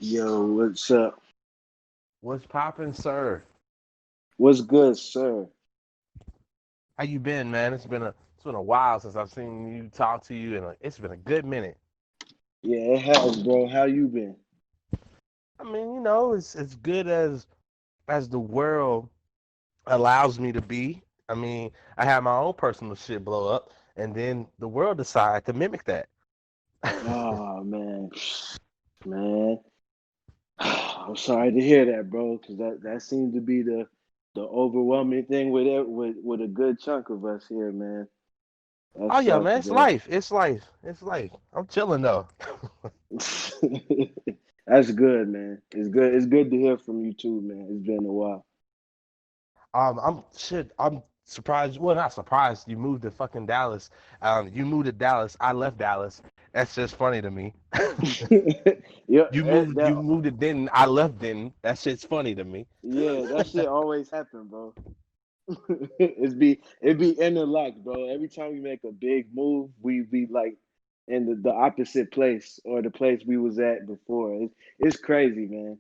Yo, what's up? What's poppin', sir? What's good, sir? How you been, man? It's been a while since I've seen you talk to you, and it's been a good minute. Yeah, it has, bro. How you been? I mean, it's as good as the world allows me to be. I mean, I had my own personal shit blow up, and then the world decided to mimic that. Oh man, man. I'm sorry to hear that, bro, because that seems to be the overwhelming thing with a good chunk of us here, man. That Oh yeah, sucks, man, it's bro. life. It's life. It's life. I'm chilling though. That's good, man. It's good. It's good to hear from you too, man. It's been a while. I'm surprised. Well, not surprised. You moved to fucking Dallas. You moved to Dallas. I left Dallas. That's just funny to me. Yeah, You moved. that You moved to Denton. I left Denton. That shit's funny to me. yeah, that shit always happen, bro. It be interlocked, bro. Every time we make a big move, we be like in the opposite place or the place we was at before. It's crazy, man.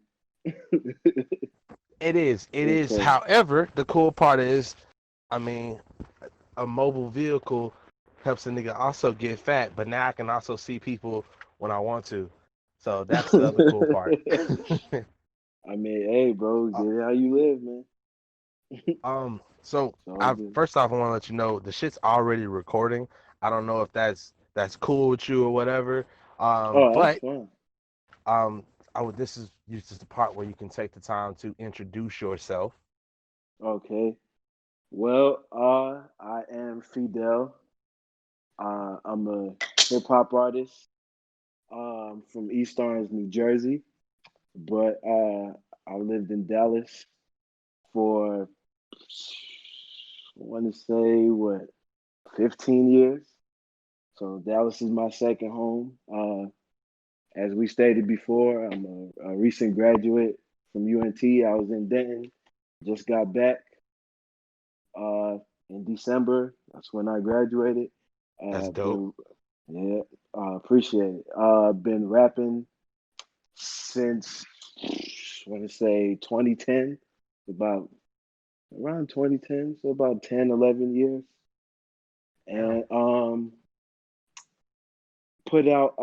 It is. It It's is. crazy. However, the cool part is, I mean, a mobile vehicle helps a nigga also get fat, but now I can also see people when I want to. So that's the other cool part. I mean, hey, bro, get Uh, it how you live, man. so It's all I good. first off I want to let you know the shit's already recording. I don't know if that's cool with you or whatever. Oh, that's But fine. um, this is the part where you can take the time to introduce yourself. Okay. Well, I am Fidel. I'm a hip hop artist. From East Orange, New Jersey, but I lived in Dallas for I want to say what 15 years. So Dallas is my second home. As we stated before, I'm a recent graduate from UNT. I was in Denton, just got back uh, in December. That's when I graduated. That's dope. Been yeah, appreciate it. Been rapping since I want to say 2010, about around 2010, so about 10, 11 years. Damn. And put out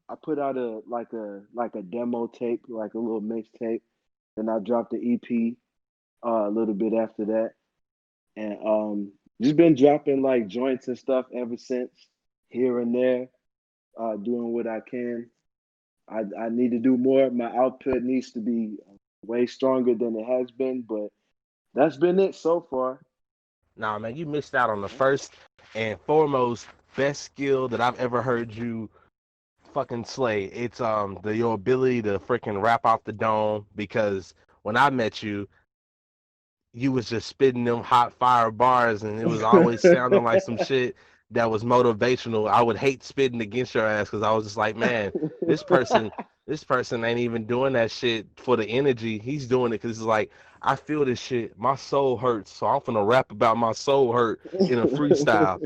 I put out a demo tape, like a little mixtape. Then I dropped the EP a little bit after that. And just been dropping like joints and stuff ever since, here and there, doing what I can. I need to do more. My output needs to be way stronger than it has been, but that's been it so far. Nah, man, you missed out on the first and foremost best skill that I've ever heard you fucking slay. It's your ability to freaking rap off the dome because when I met you, you was just spitting them hot fire bars and it was always sounding like some shit that was motivational. I would hate spitting against your ass because I was just like, man, this person this person ain't even doing that shit for the energy. He's doing it because it's like I feel this shit. My soul hurts, so I'm gonna rap about my soul hurt in a freestyle.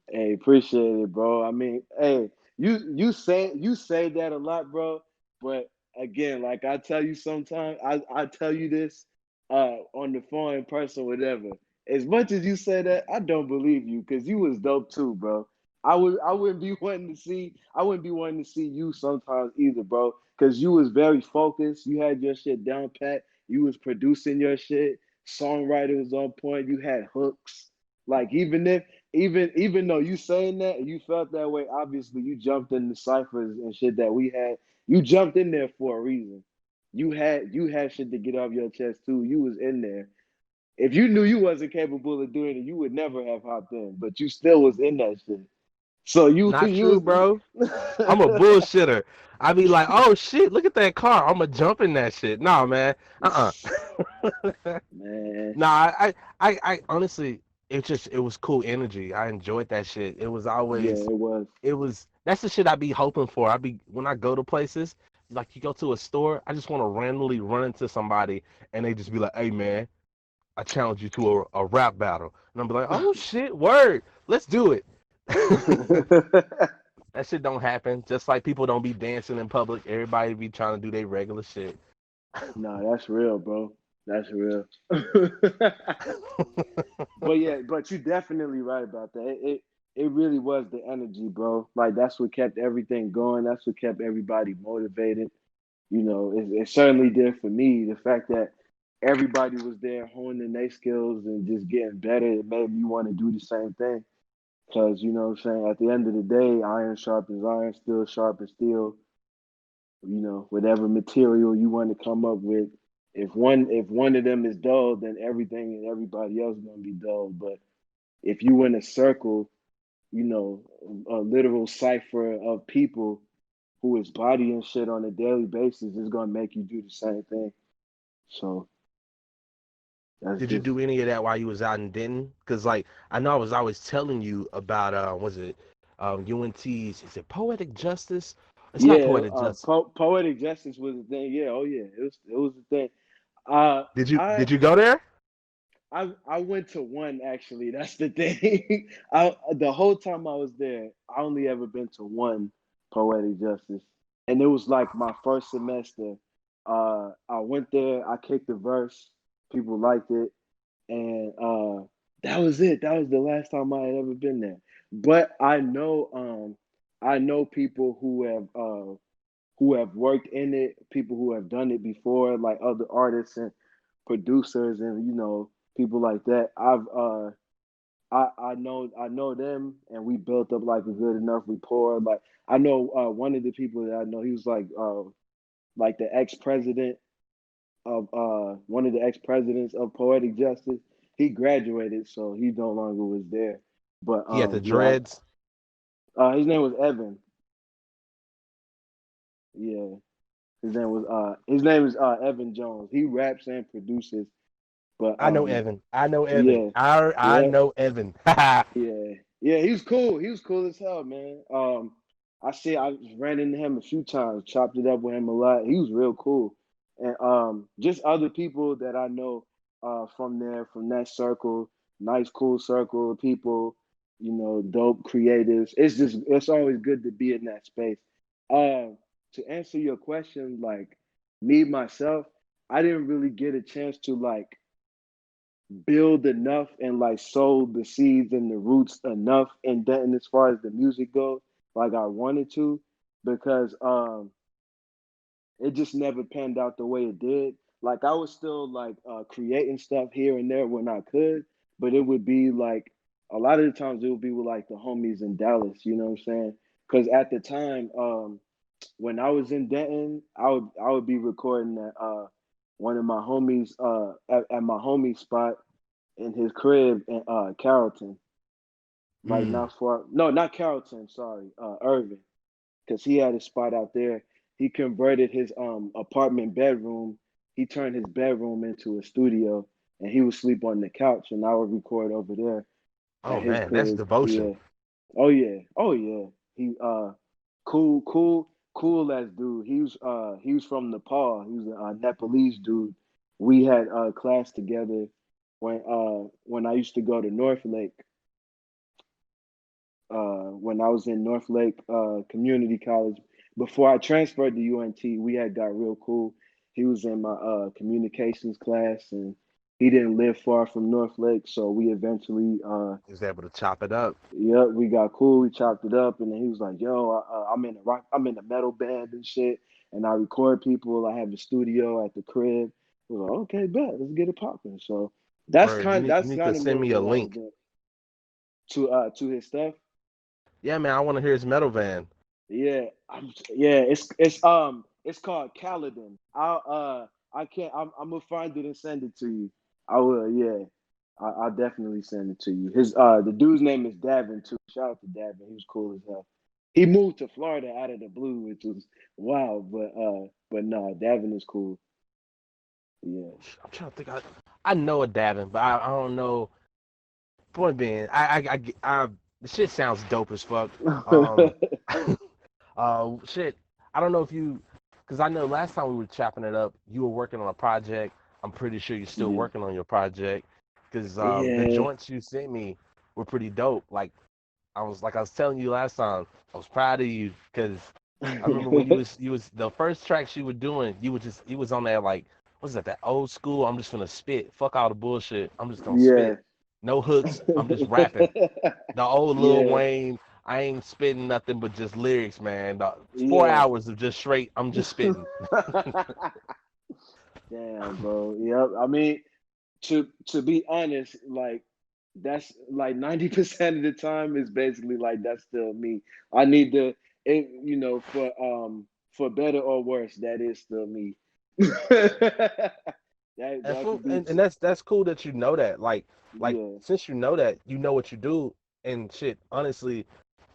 Hey, appreciate it, bro. I mean, hey, you say that a lot, bro. But again, like I tell you sometimes, I tell you this on the phone, in person, whatever. As much as you say that, I don't believe you because you was dope too, bro. I wouldn't be wanting to see you sometimes either, bro. Because you was very focused. You had your shit down pat. You was producing your shit. Songwriter was on point. You had hooks. Like even though you saying that and you felt that way, obviously you jumped in the ciphers and shit that we had. You jumped in there for a reason. You had shit to get off your chest too. You was in there. If you knew you wasn't capable of doing it, you would never have hopped in. But you still was in that shit. So you Not you true, bro. I'm a bullshitter. I be like, oh shit, look at that car. I'm gonna jump in that shit. Nah, man. man. Nah, I honestly, it was cool energy. I enjoyed that shit. It was Yeah, always, it was. that's the shit I be hoping for. When I go to places, like you go to a store, I just want to randomly run into somebody and they just be like, hey man, I challenge you to a rap battle. And I'm be like, oh shit, word, let's do it. That shit don't happen. Just like people don't be dancing in public. Everybody be trying to do their regular shit. Nah, that's real, bro. That's real. But yeah, but you're definitely right about that. It really was the energy, bro. Like that's what kept everything going. That's what kept everybody motivated. It certainly did for me. The fact that everybody was there honing their skills and just getting better, it made me want to do the same thing. Because what I'm saying, at the end of the day, iron sharpens iron, steel sharpens steel. Whatever material you want to come up with, if one of them is dull, then everything and everybody else is gonna be dull. But if you in a circle, a literal cipher of people who is bodying shit on a daily basis is gonna make you do the same thing. So that's Did you just do any of that while you was out in Denton? Because like I know I was always telling you about was it UNT's? Is it Poetic Justice? It's not yeah. Poetic Justice. Poetic justice was the thing. Yeah. Oh yeah. It was the thing. Uh, Did you I did you go there? I went to one actually. That's the thing. The whole time I was there, I only ever been to one poetic justice, and it was like my first semester. I went there. I kicked the verse. People liked it, and that was it. That was the last time I had ever been there. But I know people who have worked in it, people who have done it before, like other artists and producers, and people like that. I know them, and we built up like a good enough rapport. Like I know one of the people that I know, he was like the ex-president of one of the ex-presidents of Poetic Justice. He graduated, so he no longer was there. But He had the yeah, dreads. his name was Evan. Yeah, his name is Evan Jones. He raps and produces, but I know Evan. I know Evan. yeah, I yeah, know Evan. yeah, yeah. He was cool. He was cool as hell, man. I ran into him a few times, chopped it up with him a lot. He was real cool, and just other people that I know from there, from that circle, nice, cool circle of people. Dope creatives. It's always good to be in that space. To answer your question, like me myself, I didn't really get a chance to like build enough and like sow the seeds and the roots enough in Denton as far as the music goes, like I wanted to, because it just never panned out the way it did. Like I was still like creating stuff here and there when I could, but it would be like a lot of the times it would be with like the homies in Dallas, you know what I'm saying? Because at the time, when I was in Denton, I would be recording at one of my homies at my homie spot in his crib in Carrollton, like Mm. not far. No, not Carrollton. Sorry, Irving, because he had a spot out there. He converted his apartment bedroom. He turned his bedroom into a studio, and he would sleep on the couch, and I would record over there Oh at his man, that's crib. devotion. Yeah. Oh yeah. Oh yeah. He cool as dude. He was from Nepal. He was a Nepalese dude. We had class together when I used to go to North Lake. When I was in North Lake Community College before I transferred to UNT, we had got real cool. He was in my communications class, and he didn't live far from North Lake, so we eventually He was able to chop it up. yep, we got cool. We chopped it up, and then he was like, "Yo, I'm in a rock. I'm in a metal band and shit, and I record people. I have a studio at the crib." We were like, "Okay, bet. Let's get it popping." So that's Word. kind. You That's need to kind of send more me a what I was link. doing to his stuff. Yeah, man, I want to hear his metal van. Yeah, yeah. It's called Caledon. I can't. I'm gonna find it and send it to you. I will. Yeah, I'll definitely send it to you. The dude's name is Davin too. Shout out to Davin. He was cool as hell. He moved to Florida out of the blue, which was wild. But no, Davin is cool. Yeah. I'm trying to think. I know a Davin, but I don't know. Point being, the shit sounds dope as fuck. Um, shit. I don't know if you, because I know last time we were chopping it up, you were working on a project. I'm pretty sure you're still yeah. working on your project, because the Yeah. joints you sent me were pretty dope. Like I was telling you last time, I was proud of you because I remember when you was the first tracks you were doing, you was on that like what's that old school? I'm just gonna spit. Fuck all the bullshit. I'm just gonna Yeah. spit. No hooks. I'm just rapping. The old Lil Yeah. Wayne, I ain't spitting nothing but just lyrics, man. Four Yeah. hours of just straight, I'm just spitting. Damn, bro. Yep. I mean, to be honest, like that's like 90% of the time is basically like that's still me. I need to, for better or worse, that is still me. That could be And that's cool that you know that. Like yeah. since you know that, you know what you do and shit. Honestly,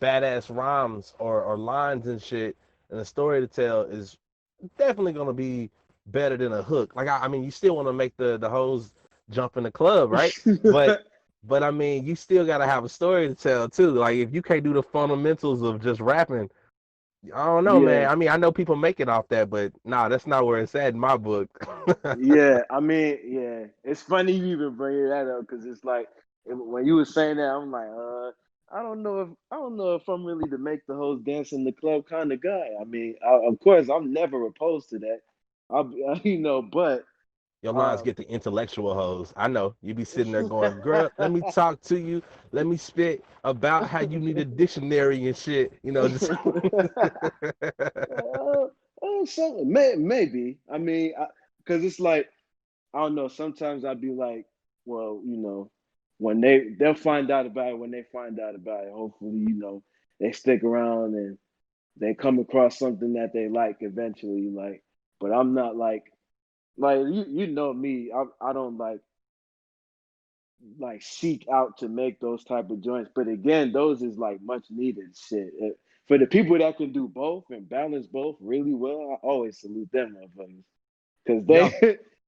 badass rhymes or lines and shit and a story to tell is definitely gonna be better than a hook. Like I mean, you still want to make the hoes jump in the club, right? But but I mean, you still gotta have a story to tell too. Like if you can't do the fundamentals of just rapping, I don't know, man. Yeah. I mean, I know people make it off that, but nah, that's not where it's at in my book. Yeah, I mean, yeah, it's funny you even bring that up because it's like when you were saying that, I'm like, I don't know if I'm really the make the hoes dance in the club kind of guy. I mean, of course, I'm never opposed to that. But Your lines um, get the intellectual hoes. I know. You be sitting there going, girl, let me talk to you. Let me spit about how you need a dictionary and shit. You know, just maybe. I mean, because it's like I don't know. Sometimes I'd be like, well, when they'll find out about it when they find out about it. Hopefully, they stick around and they come across something that they like eventually. Like, but I'm not like you know me. I don't like seek out to make those type of joints. But again, those is like much needed shit. For the people that can do both and balance both really well, I always salute them motherfuckers because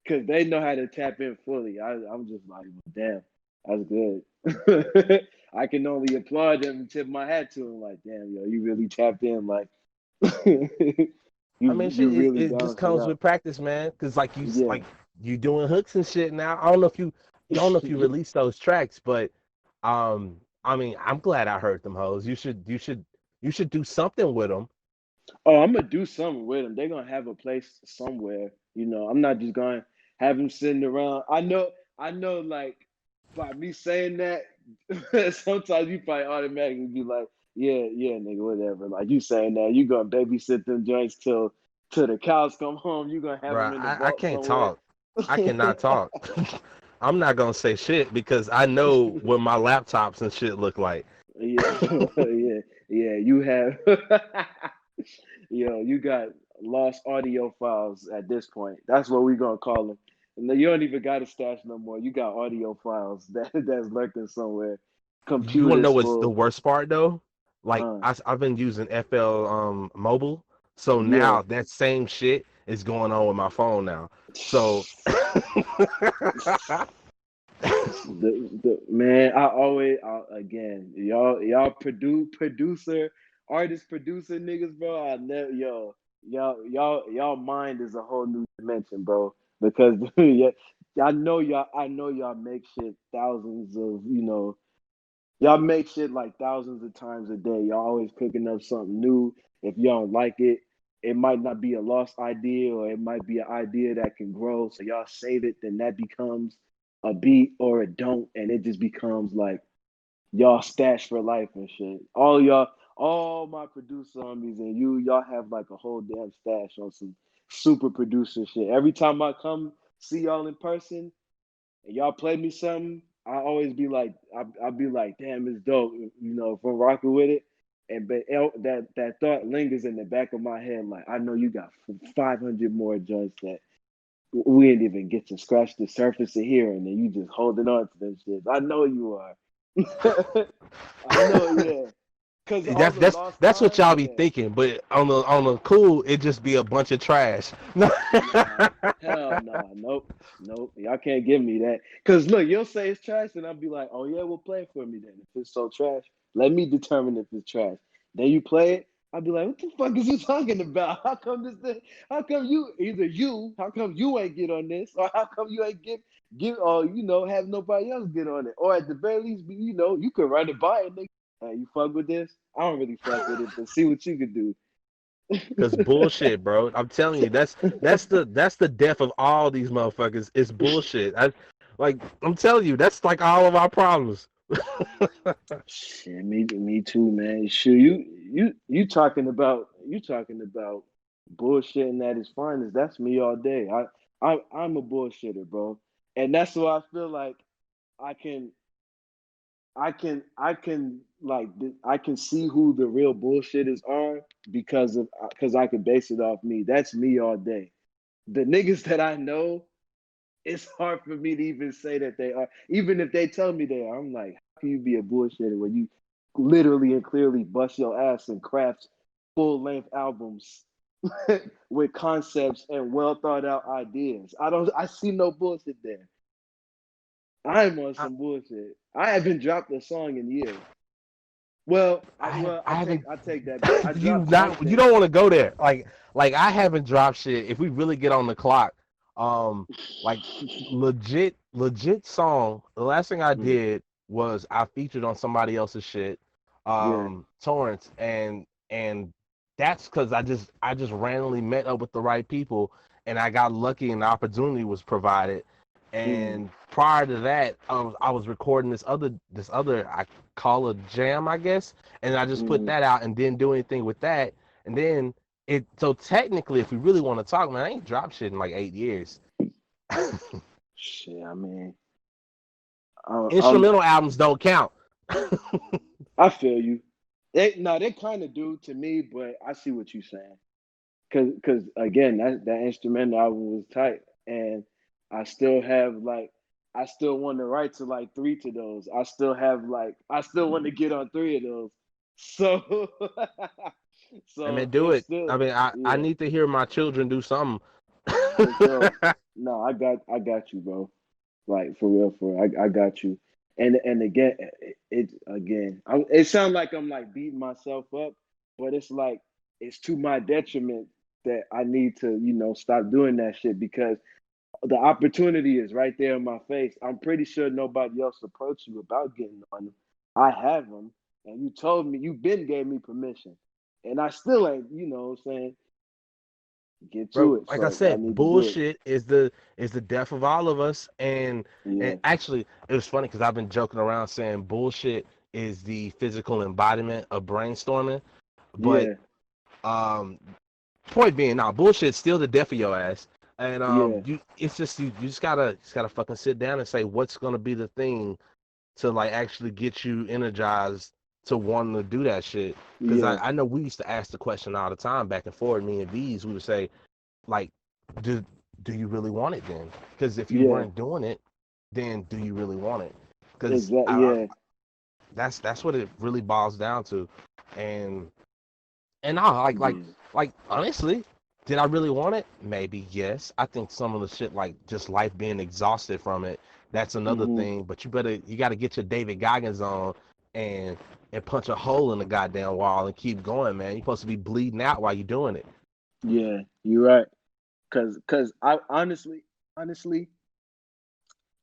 yo. they know how to tap in fully. I'm just like, well, damn, that's good. I can only applaud them and tip my hat to them. Like, damn, yo, you really tapped in. Like, you I mean, shit, you really it just balanced it comes out. with practice, man. Cause Yeah. like you doing hooks and shit now. I don't know if you don't know if you release those tracks, but I mean, I'm glad I heard them hoes. You should do something with them. Oh, I'm gonna do something with them. They're gonna have a place somewhere. I'm not just gonna have them sitting around. I know. Like by me saying that, sometimes you probably automatically be like, "Yeah, yeah, nigga, whatever." Like you saying that, you gonna babysit them joints till the cows come home. You gonna have them Bruh, in the I vault can't somewhere. talk. I cannot talk. I'm not gonna say shit because I know what my laptops and shit look like. Yeah, yeah, yeah. You have, you got lost audio files at this point. That's what we gonna call them. And you don't even got a stash no more. You got audio files that's lurking somewhere. You wanna know Computers what's the full. worst part though? Like Uh, I've been using FL mobile, so yeah. now that same shit is going on with my phone now. So The man, again, y'all artist producer niggas, bro. I never y'all mind is a whole new dimension, bro. Because yeah, I know y'all make shit thousands of y'all make shit like thousands of times a day. Y'all always cooking up something new. If y'all don't like it, it might not be a lost idea, or it might be an idea that can grow. So y'all save it, then that becomes a beat or a don't, and it just becomes like y'all stash for life and shit. All my producer homies and y'all have like a whole damn stash on some super producer shit. Every time I come see y'all in person, and y'all play me something, I always be like, I'll be like, damn, it's dope, if I'm rocking with it. And but that thought lingers in the back of my head, like I know you got 500 more joints that we didn't even get to scratch the surface of here, and then you just holding on to them shit. I know you are. I know, yeah. Cause all the lost that's what time, y'all be yeah. thinking, but on the cool, it just be a bunch of trash. Nah, hell nah, nope, nope. Y'all can't give me that. Cause look, you'll say it's trash, and I'll be like, oh yeah, well play it for me then. If it's so trash, let me determine if it's trash. Then you play it, I'll be like, what the fuck is you talking about? How come this thing? How come how come you ain't get on this, or how come you ain't get or have nobody else get on it, or at the very least, you could run it by it. You fuck with this? I don't really fuck with it, but see what you could do. Cause bullshit, bro. I'm telling you, that's the death of all these motherfuckers. It's bullshit. I'm telling you, that's like all of our problems. Shit, me too, man. Sure, you talking about bullshitting at its finest. That's me all day. I'm a bullshitter, bro, and that's why I feel like I can I can see who the real bullshitters are because I can base it off me. That's me all day. The niggas that I know, it's hard for me to even say that they are. Even if they tell me they are, I'm like, how can you be a bullshitter when you literally and clearly bust your ass and craft full length albums with concepts and well thought out ideas? I see no bullshit there. I'm on I, some bullshit. I haven't dropped a song in years. Well, I haven't. I take that back. I You dropped not. You something. don't want to go there. Like I haven't dropped shit. If we really get on the clock, like legit song. The last thing I Mm, did was I featured on somebody else's shit, yeah. Torrance, and that's because I just randomly met up with the right people, and I got lucky, and the opportunity was provided. Mm, And prior to that, I was recording this other I call a jam, I guess, and I just put mm. that out and didn't do anything with that. And then so technically, if we really want to talk, man, I ain't dropped shit in like 8 years. Shit, I mean, I'm Instrumental albums don't count. I feel you. They kind of do to me, but I see what you're saying. Cause again, that instrumental album was tight, and I still have like, I still want to write to like three to those. I still want to get on three of those. So, I so mean, do it's it. still, I mean, I yeah, need to hear my children do something. for sure. No, I got you, bro. Like for real, I got you. And again, it sounds like I'm like beating myself up, but it's like it's to my detriment that I need to, stop doing that shit because the opportunity is right there in my face. I'm pretty sure nobody else approached you about getting on them. I have them, and you told me gave me permission, and I still ain't, what I'm saying, get to Bro, it. like I So I said, need to do it. bullshit is the death of all of us. And Yeah, actually, it was funny because I've been joking around saying bullshit is the physical embodiment of brainstorming. But yeah, um, point being, now bullshit's still the death of your ass. And yeah, it's just you just gotta fucking sit down and say what's gonna be the thing to like actually get you energized to wanting to do that shit. Because I, yeah, I know we used to ask the question all the time back and forth. Me and V's, we would say like, do do you really want it then? Because if you yeah. weren't doing it, then do you really want it? Because Exactly. Yeah. that's what it really boils down to. and and I Yeah. like honestly, did I really want it? Maybe yes. I think some of the shit like just life being exhausted from it, that's another Hmm. thing. But you got to get your David Goggins on and punch a hole in the goddamn wall and keep going, man. You're supposed to be bleeding out while you're doing it. Yeah. You're right. Cause I honestly,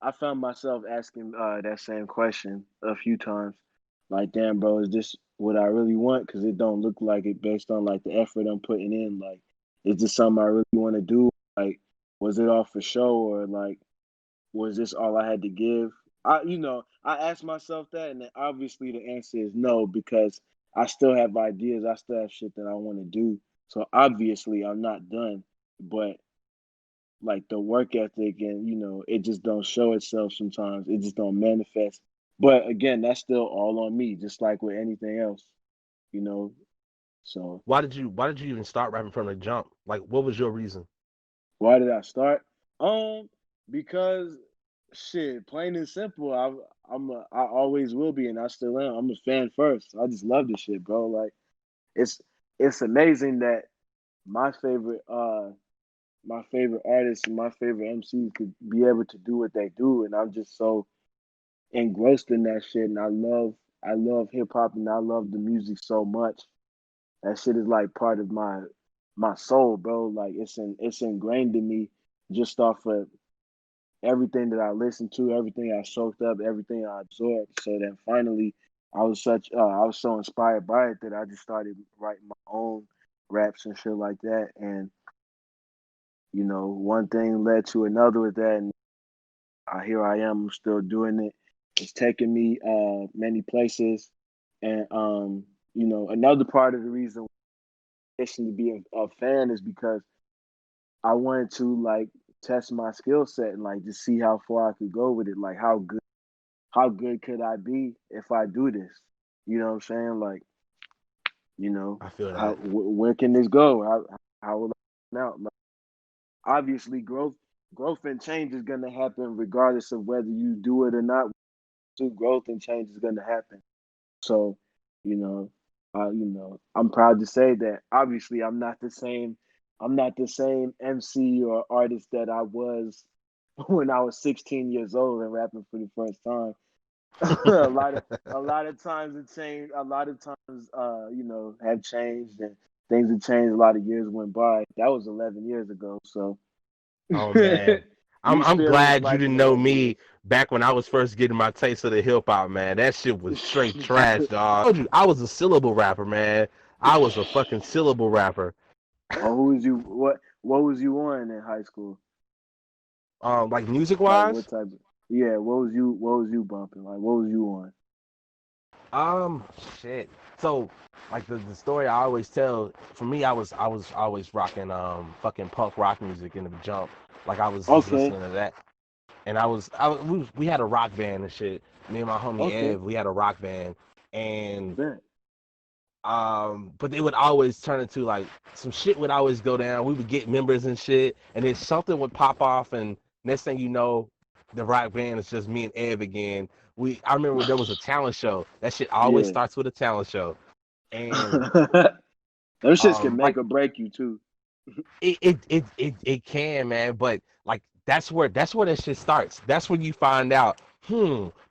I found myself asking that same question a few times. Like, damn, bro, is this what I really want? Cause it don't look like it based on like the effort I'm putting in. Like, is this something I really want to do? Like, was it all for show or like was this all I had to give? I asked myself that, and then obviously the answer is no because I still have ideas. I still have shit that I want to do. So obviously I'm not done, but like the work ethic and it just don't show itself sometimes. It just don't manifest. But again, that's still all on me, just like with anything else, you know. So Why did you even start rapping from the jump? Like, what was your reason? why did I start? Um, because shit, plain and simple. I always will be, and I still am. I'm a fan first. I just love this shit, bro. Like it's it's amazing that my favorite my favorite artists and my favorite MCs could be able to do what they do, and I'm just so engrossed in that shit. And I love hip hop, and I love the music so much. That shit is like part of my soul, bro. Like it's ingrained in me just off of everything that I listened to, everything I soaked up, everything I absorbed. So then finally I was so inspired by it that I just started writing my own raps and shit like that. And one thing led to another with that, and here I am. I'm still doing it. It's taking me many places, and another part of the reason to be a fan is because I wanted to like test my skill set and like just see how far I could go with it. Like how good could I be if I do this? You know what I'm saying? Like, I feel how that. where can this go? How will I turn out? Like, obviously, growth and change is gonna happen regardless of whether you do it or not. Growth and change is gonna happen. So, you know, I'm proud to say that obviously I'm not the same. I'm not the same MC or artist that I was when I was 16 years old and rapping for the first time. a lot of a lot of times it changed. A lot of times, have changed and things have changed. A lot of years went by. That was 11 years ago. So Oh man. I'm these I'm feelings glad you might be didn't know 11 me years. back when I was first getting my taste of the hip hop, man. That shit was straight trash, dog. I told you I was a syllable rapper, man. I was a fucking syllable rapper. Or who was you? What was you on in high school? Like music Like wise. what type of? Yeah, what was you bumping? Like what was you on? Um, shit. So, like the story I always tell, for me, I was always rocking fucking punk rock music in the jump. Like I was just Okay, listening to that, and we had a rock band and shit. Me and my homie okay, Ev, we had a rock band, and bet. but they would always turn into like some shit would always go down. We would get members and shit, and then something would pop off, and next thing you know, the rock band is just me and Ev again. I remember there was a talent show. That shit always Yeah, starts with a talent show, and them shits can like make or break you too. it can, man, but like that's where that shit starts. That's when you find out,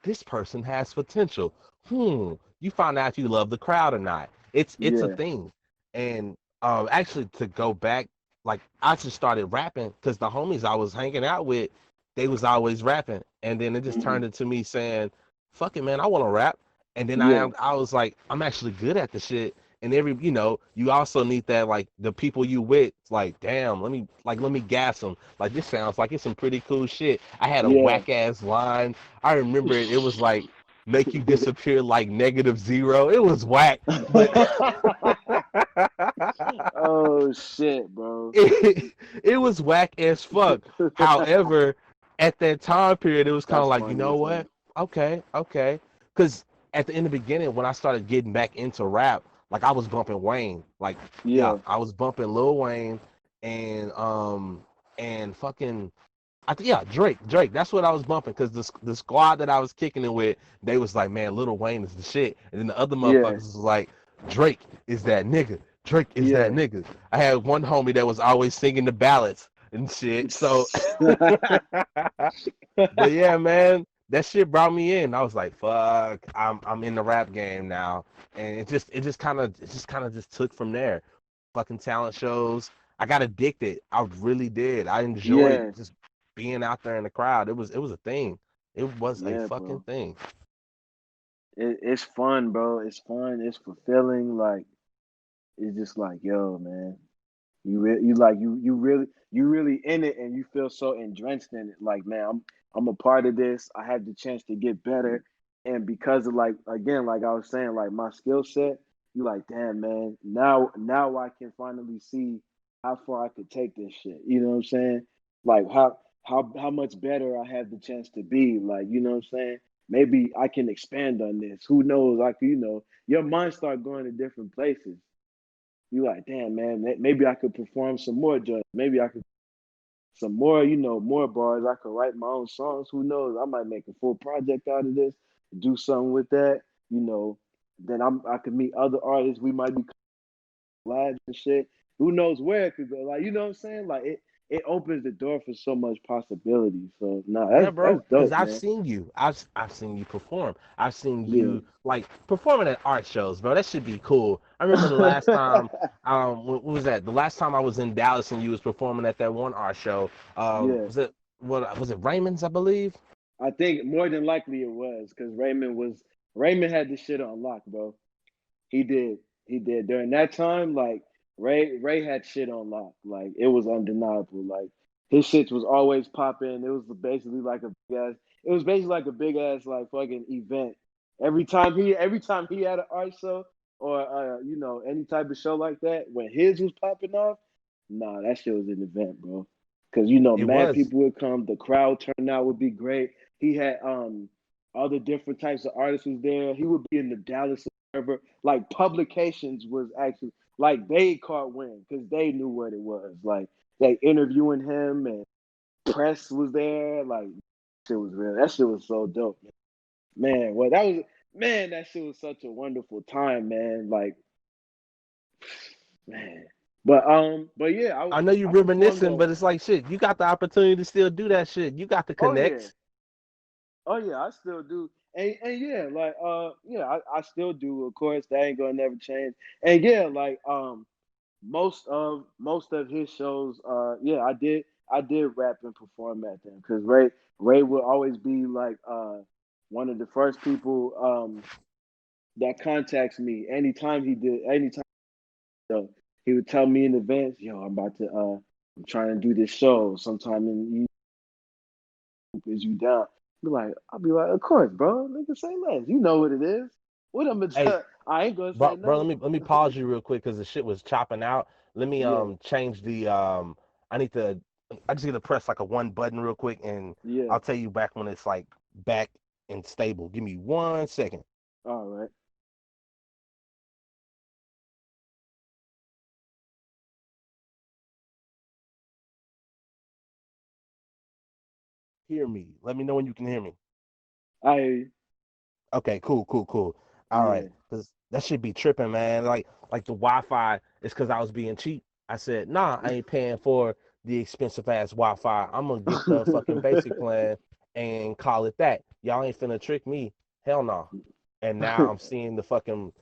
this person has potential. You find out if you love the crowd or not. It's a Yeah. thing. And actually to go back, like I just started rapping because the homies I was hanging out with, they was always rapping. And then it just Hmm. turned into me saying, fuck it, man, I wanna rap. And then Yeah. I was like, I'm actually good at the shit. And you also need that, like the people you with, like, damn, let me gas them. Like this sounds like it's some pretty cool shit. I had a Yeah. whack ass line. I remember it. It was like make you disappear like -0. It was whack, but Oh shit, bro. it was whack as fuck. However, at that time period, it was kind of That's like, you funny know as what? hell. Okay, okay. Because at the beginning, when I started getting back into rap, like I was bumping Wayne. Like, yeah, Yeah. I was bumping Lil Wayne and fucking yeah, Drake. Drake. That's what I was bumping because the squad that I was kicking it with, they was like, man, Lil Wayne is the shit. And then the other Yeah. motherfuckers was like, Drake is that nigga. Drake is that Yeah. nigga. I had one homie that was always singing the ballads and shit. So, but yeah, man, that shit brought me in. I was like, fuck, I'm in the rap game now, and it just kind of just took from there. Fucking talent shows. I got addicted. I really did. I enjoyed Yeah. just being out there in the crowd. It was a thing. It was a Yeah, fucking bro. thing. It's fun, bro. It's fun. It's fulfilling. Like it's just like, yo, man. You really in it and you feel so entrenched in it. Like, man, I'm a part of this. I had the chance to get better. And because of like again, like I was saying, like my skill set, you like, damn man, now I can finally see how far I could take this shit. You know what I'm saying? Like how much better I have the chance to be. Like, you know what I'm saying? Maybe I can expand on this. Who knows? Like, your mind start going to different places. You like, damn man, maybe I could perform some more judges. Maybe I could some more, more bars. I could write my own songs. Who knows? I might make a full project out of this, do something with that. You know, then I could meet other artists. We might be collabs and shit. Who knows where it could go? Like, you know what I'm saying? Like it opens the door for so much possibility. So no, Yeah, that's bro. Because dope, I've man. seen you. I've seen you perform. I've seen Yeah. you like performing at art shows, bro. That should be cool. I remember the last time. What was that? The last time I was in Dallas and you was performing at that one art show. Yeah. Was it what? Was it Raymond's? I believe. I think more than likely it was because Raymond was Raymond had this shit on lock, bro. He did. He did. During that time, like Ray had shit on lock. Like it was undeniable. Like his shit was always popping. It was basically like a big ass. It was basically like a big ass like fucking event. Every time he had an art show or any type of show like that, when his was popping off, nah, that shit was an event, bro. Cause It mad was. people would come, the crowd turnout would be great. He had all the different types of artists was there. He would be in the Dallas Observer. Like publications was actually like they caught wind because they knew what it was. Like they interviewing him and press was there. Like shit was real. That shit was so dope, man. Well, that shit was such a wonderful time, man. Like man. But yeah, I know you're I performed reminiscing, though. but it's like shit. You got the opportunity to still do that shit. You got the Oh yeah. connects. Oh yeah, I still do. And yeah, like I still do, of course. That ain't gonna never change. And yeah, like most of his shows, yeah, I did rap and perform at them because Ray would always be like one of the first people that contacts me anytime so he would tell me in advance, yo, I'm trying to do this show sometime in is you down. I'll be like, of course, bro. Nigga, say less. You know what it is. What I'm gonna Hey, tell? I ain't gonna say bro, no. let me pause you real quick because the shit was chopping out. Let me Yeah, change the I need to I just need to press like a one button real quick and yeah. I'll tell you back when it's like back and stable. Give me 1 second. All right. Hear me. Let me know when you can hear me. I Okay, cool. All right, yeah. because that should be tripping, man. Like the Wi-Fi is because I was being cheap. I said, nah, I ain't paying for the expensive ass Wi-Fi. I'm gonna get the fucking basic plan and call it that. Y'all ain't finna trick me. Hell no. And now I'm seeing the fucking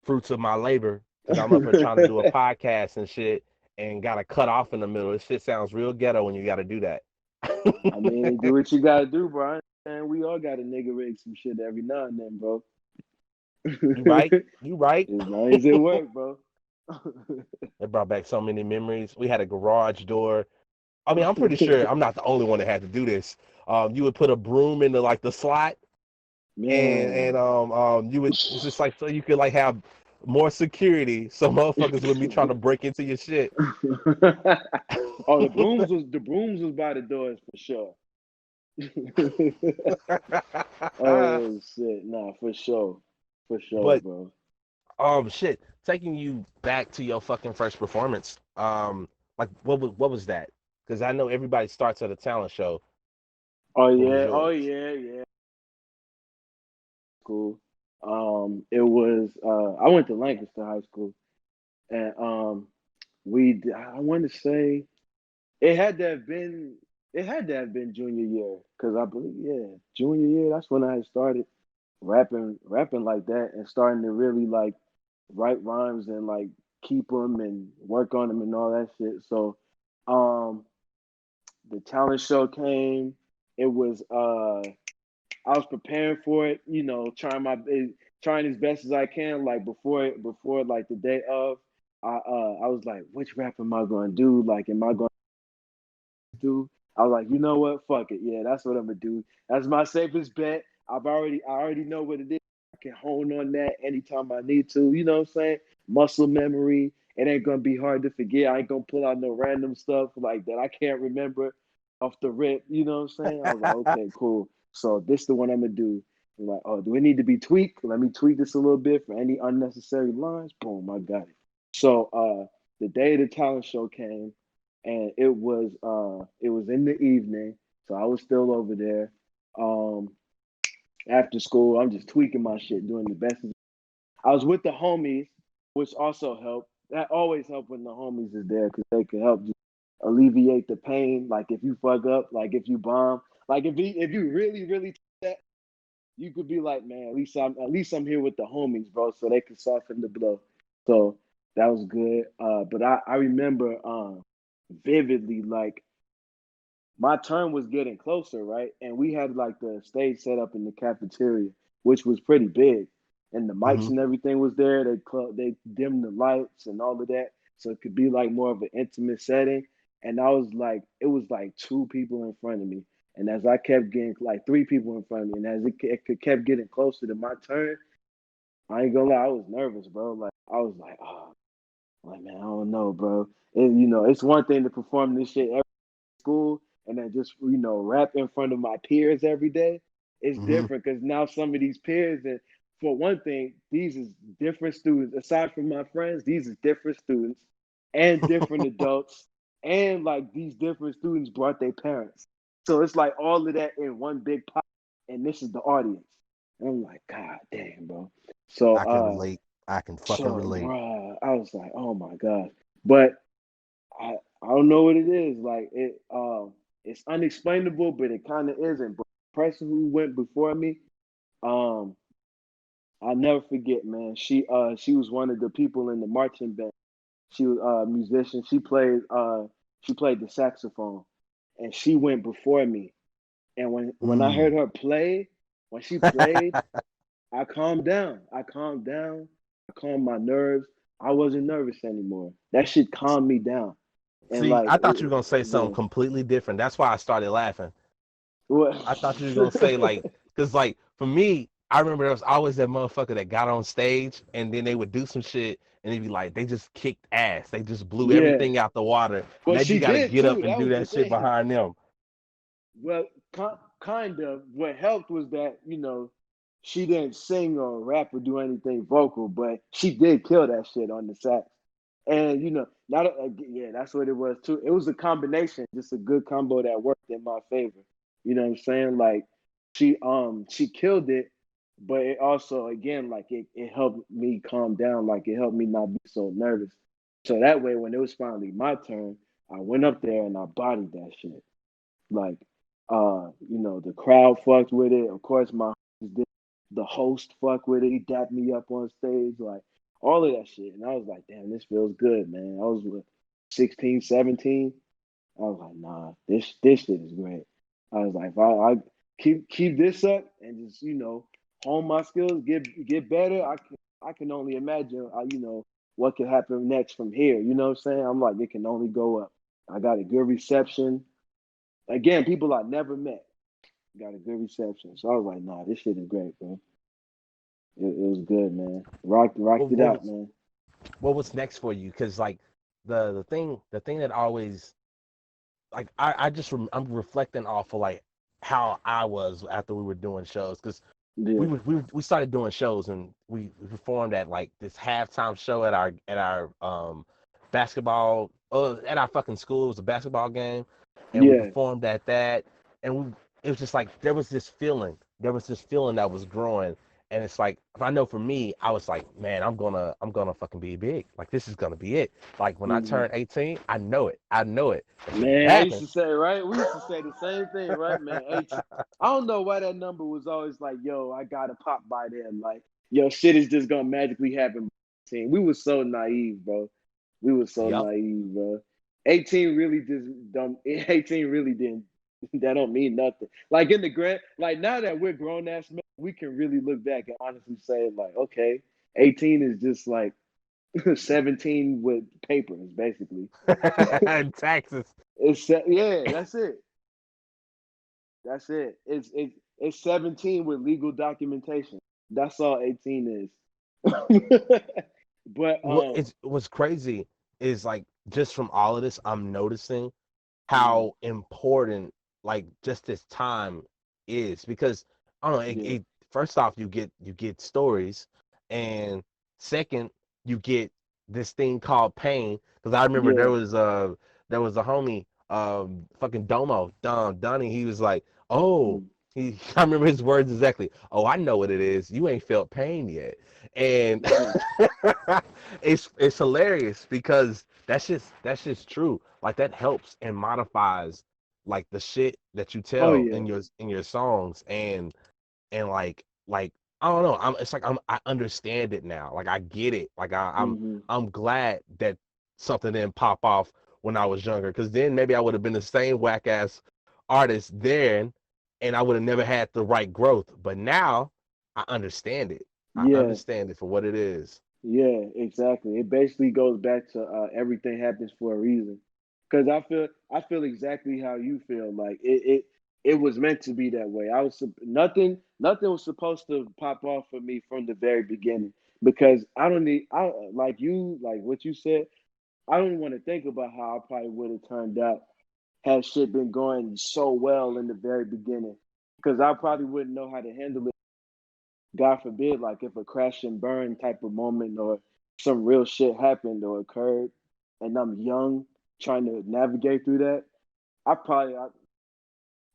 fruits of my labor because I'm up here trying to do a podcast and shit and got to cut off in the middle. This shit sounds real ghetto when you got to do that. I mean, do what you gotta do, bro. And we all gotta nigga rig some shit every now and then, bro. You right? You right? As long as it work, bro. It brought back so many memories. We had a garage door. I mean, I'm pretty sure I'm not the only one that had to do this. You would put a broom into like the slot, and Man. you would it's just like so you could like have more security. So motherfuckers would be trying to break into your shit. Oh, the brooms was by the doors for sure. Oh shit, nah, for sure, But bro. shit, taking you back to your fucking first performance. Like what was that? Because I know everybody starts at a talent show. Oh What was yeah, oh yours? yeah, yeah. Cool. It was. I went to Lancaster High School, and I want to say it had to have been. It had to have been junior year because I believe, yeah, junior year. That's when I had started rapping like that, and starting to really like write rhymes and like keep them and work on them and all that shit. So, um, the talent show came. It was I was preparing for it, trying as best as I can. Like before like the day of, I was like, which rap am I gonna do? Like, am I gonna do? I was like, you know what? Fuck it. Yeah, that's what I'm gonna do. That's my safest bet. I already know what it is. I can hone on that anytime I need to. You know what I'm saying? Muscle memory. It ain't gonna be hard to forget. I ain't gonna pull out no random stuff like that I can't remember off the rip. You know what I'm saying? I was like, okay, cool. So this is the one I'm gonna do. I'm like, oh, do it need to be tweaked? Let me tweak this a little bit for any unnecessary lines. Boom, I got it. So the day of the talent show came, and it was in the evening, so I was still over there. Um, After school, I'm just tweaking my shit, doing the best. I was with the homies, which also helped. That always helped when the homies is there because they can help you alleviate the pain. Like if you fuck up, like if you bomb, like if you really that, you could be like, man, at least I'm here with the homies, bro, so they can soften the blow. So that was good. But I remember vividly, like my turn was getting closer, right? And we had like the stage set up in the cafeteria. which was pretty big, and the mics Mm-hmm. and everything was there. They dimmed the lights and all of that, so it could be like more of an intimate setting. And I was like, it was like two people in front of me, and as I kept getting like three people in front of me, and as it kept getting closer to my turn, I ain't gonna lie, I was nervous, bro. Like I was like, oh, like man, I don't know, bro. And it's one thing to perform this shit every school, and then just rap in front of my peers every day. It's Mm-hmm. different because now some of these peers, and for one thing, these is different students. Aside from my friends, these is different students and different adults, and like these different students brought their parents. So it's like all of that in one big pot, and this is the audience. And I'm like, God damn, bro. So I can relate. I can fucking so relate. bruh, I was like, oh my God. But I don't know what it is. Like it's unexplainable, but it kind of isn't. But the person who went before me, um, I'll never forget, man. She was one of the people in the marching band. She was a musician. She played the saxophone, and she went before me. And when I heard Mm. her play, when she played, I calmed down. I calmed down. I calmed my nerves. I wasn't nervous anymore. That shit calmed me down. And See, like, I thought you were gonna say something yeah. completely different. That's why I started laughing. What? I thought you were gonna say like, cause like for me, I remember there was always that motherfucker that got on stage and then they would do some shit and they'd be like, they just kicked ass. They just blew Yeah. everything out the water. Well, Now you she got to did get too. up and That do was the that shit thing. behind them. Well, kind of. What helped was that she didn't sing or rap or do anything vocal, but she did kill that shit on the sax. And not yeah, that's what it was too. It was a combination, just a good combo that worked in my favor. You know what I'm saying? Like she killed it, but it also again like it helped me calm down. Like it helped me not be so nervous. So that way, when it was finally my turn, I went up there and I bodied that shit. Like, the crowd fucked with it. Of course, the host fucked with it. He dapped me up on stage, like all of that shit. And I was like, damn, this feels good, man. I was with 16, 17. I was like, nah, this shit is great. I was like, if I keep this up and just hone my skills, get better. I can only imagine, what could happen next from here. You know what I'm saying? I'm like, it can only go up. I got a good reception. Again, people I never met got a good reception. So I was like, nah, this shit is great, bro. It was good, man. Rocked What, it what out, was man. what was next for you? Because like the thing that always like I'm reflecting off of like how I was after we were doing shows because Yeah, we started doing shows and we performed at like this halftime show at our basketball at our fucking school. It was a basketball game, and we yeah, performed at that, and it was just like there was this feeling that was growing, and it's like I know for me, I was like, man, I'm gonna fucking be big. Like this is gonna be it. Like when I hmm turn 18, I know it. That shit ain't man. I used happening. to say right. We used to say the same thing, right, man. 18. I don't know why that number was always like, yo, I gotta pop by then. Like, yo, shit is just gonna magically happen. by 18. We were so naive, bro. We were so Yep. naive, bro. 18 really just don't. 18 really didn't. That don't mean nothing. Like in the grand, like now that we're grown ass men, we can really look back and honestly say, like, okay, 18 is just like 17 with papers, basically. And taxes. Yeah, that's it. That's it. It's 17 with legal documentation. That's all 18 is. But What's crazy is like just from all of this, I'm noticing mhm, how important like just this time is because I don't know. yeah, It first off, you get stories, and second, you get this thing called pain. Because I remember there yeah, was a homie, fucking Domo Donnie. He was like, oh. mm, I remember his words exactly. Oh, I know what it is. You ain't felt pain yet, and mhm. it's hilarious because that's just true. Like that helps and modifies like the shit that you Oh tell yeah. in your songs and like I don't know. I understand it now. Like I get it. Like Hmm. I'm glad that something didn't pop off when I was younger because then maybe I would have been the same whack ass artist then and I would have never had the right growth. But now I understand it. I Yeah, understand it for what it is. yeah, exactly. It basically goes back to everything happens for a reason. Because I feel exactly how you feel. Like it was meant to be that way. Nothing was supposed to pop off for me from the very beginning. Because I don't need I like you like what you said. I don't want to think about how I probably would have turned out had shit been going so well in the very beginning. Because I probably wouldn't know how to handle it. God forbid, like if a crash and burn type of moment or some real shit happened or occurred, and I'm young trying to navigate through that, I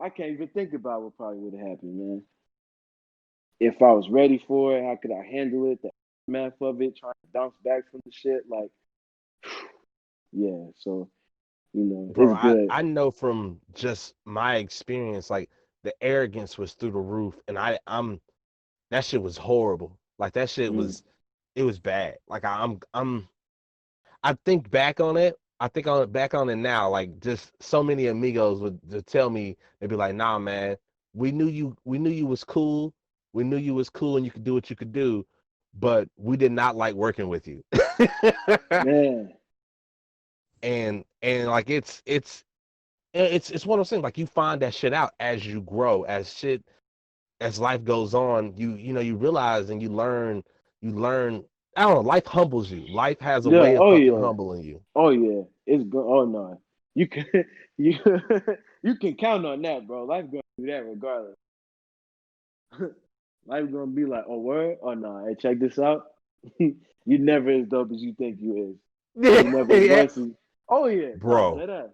can't even think about what probably would have happened, man. If I was ready for it, how could I handle it? The math of it, trying to bounce back from the shit, like yeah. So Bro, it's good. I know from just my experience, like the arrogance was through the roof, and I'm that shit was horrible. Like that shit Mm, was it was bad. Like I think back on it. I think on it back on it now. Like just so many amigos would tell me they'd be like, "Nah, man, we knew you was cool. We knew you was cool and you could do what you could do, but we did not like working with you." man, And like it's one of those things. Like you find that shit out as you grow, as life goes on. You realize and you learn. I don't know. Life humbles you. Life has a yeah. way of Oh fucking yeah. humbling you. Oh yeah. It's good. Oh no. You can you you can count on that, bro. Life gonna do that regardless. Life gonna be like, oh word, oh no, hey, check this out. You never as dope as you think you is. You never as Yeah, nice as. Oh yeah, nah, bro. dead ass,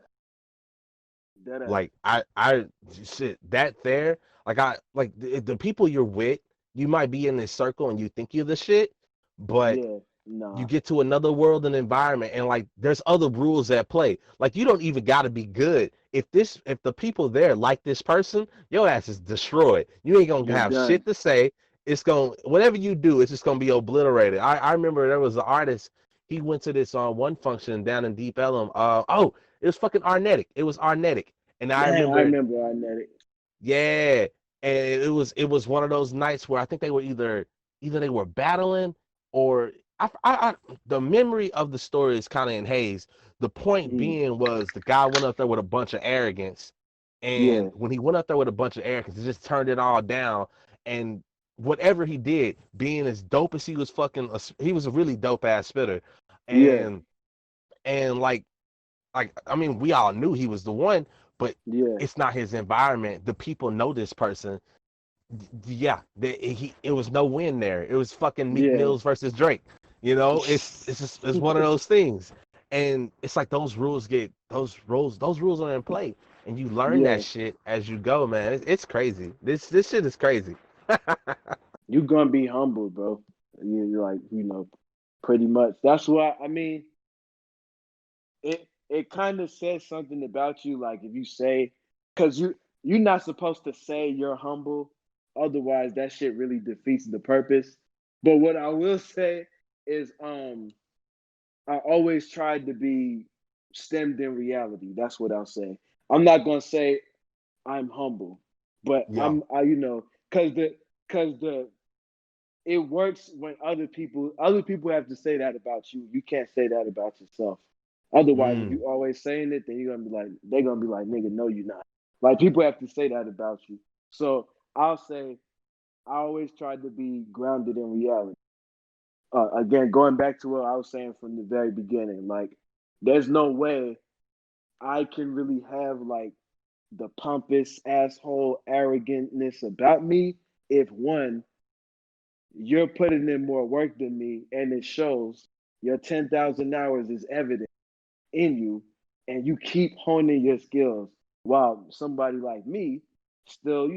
dead ass. Like I shit that there. Like the people you're with. You might be in this circle and you think you're the shit, but Yeah, you nah, get to another world and environment and like there's other rules at play. Like you don't even got to be good. If the people there like this person, your ass is destroyed. You ain't gonna you're have done. shit to say. It's going whatever you do, it's just gonna be obliterated. I remember there was an artist. He went to this one function down in Deep Ellum. It was fucking Arnetic. It was Arnetic, and I Man, I remember, remember I met it. yeah, and it was one of those nights where I think they were either they were battling or the memory of the story is kind of in haze. The point Mm, being was the guy went up there with a bunch of arrogance, and yeah, when he went up there with a bunch of arrogance, he just turned it all down. And whatever he did, being as dope as he was he was a really dope ass spitter, yeah, and like I mean, we all knew he was the one, but yeah, it's not his environment. The people know this person. Yeah, it was no win there. It was fucking Meek yeah. Mills versus Drake. It's one of those things, and it's like those rules are in play, and you learn that Yeah, shit as you go, man. It's crazy. This shit is crazy. you gonna be humble, bro. You like, pretty much. That's why I mean it kind of says something about you, like if you say, because you're not supposed to say you're humble, otherwise that shit really defeats the purpose. But what I will say is, I always tried to be stemmed in reality. That's what I'll say. I'm not gonna say I'm humble, but Yeah. because the it works when other people have to say that about you. You can't say that about yourself. Otherwise, if Mm. you always saying it, then they're gonna be like, nigga, no, you're not. Like people have to say that about you. So I'll say I always tried to be grounded in reality. Again, going back to what I was saying from the very beginning, like there's no way I can really have like the pompous asshole arrogantness about me if one, you're putting in more work than me and it shows. Your 10,000 hours is evident in you, and you keep honing your skills, while somebody like me still,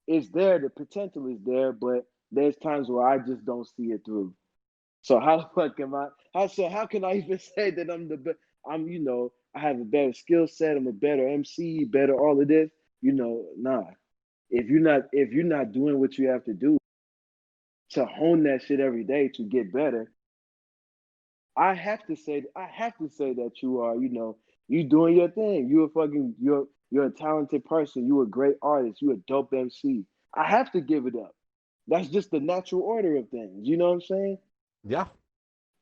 is there, the potential is there, but there's times where I just don't see it through. So how the fuck am I how can I even say that I'm, I have a better skill set, I'm a better MC, better all of this, nah. If you're not doing what you have to do to hone that shit every day to get better, I have to say that you are, you doing your thing. You're a talented person. You a great artist. You a dope MC. I have to give it up. That's just the natural order of things. You know what I'm saying? Yeah,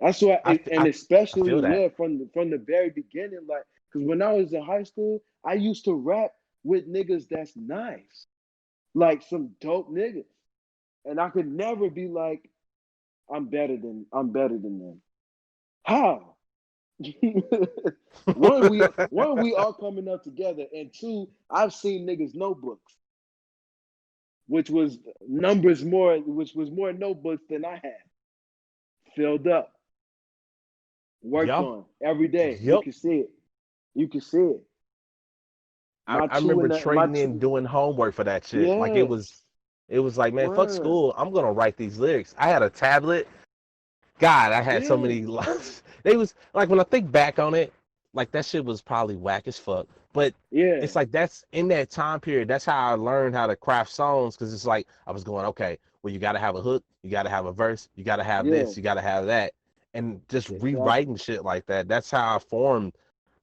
That's why, I, f- and I feel especially that. from the very beginning, like, because when I was in high school, I used to rap with niggas that's nice, like some dope niggas, and I could never be like, I'm better than them. How? One, we all coming up together, and two, I've seen niggas notebooks, which was more notebooks than I had, filled up, worked Yeah, on every day. You yep. can see it. You can see it. I remember My trading in two, doing homework for that shit. Like yeah, it was like, man, fuck word, school. I'm gonna write these lyrics. I had a tablet. God, I had so yeah, many lines. They was like when I think back on it, like that shit was probably whack as fuck. But yeah, it's like that's in that time period. That's how I learned how to craft songs because it's like I was going, okay, well you got to have a hook, you got to have a verse, you got to have yeah, this, you got to have that, and just exactly, rewriting shit like that. That's how I formed.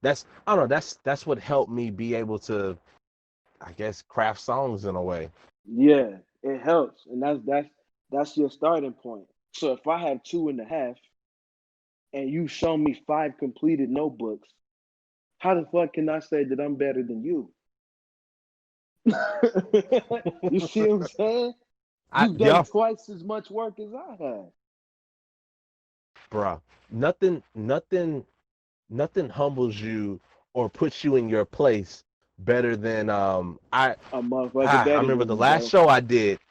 That's I don't know. That's what helped me be able to, I guess, craft songs in a way. yeah. It helps, and that's your starting point. So if I have two and a half, and you show me five completed notebooks, how the fuck can I say that I'm better than you? You see what I'm saying? I You've done yeah, twice as much work as I have. bruh. Nothing humbles you or puts you in your place better than A motherfucker I better remember than you, bro.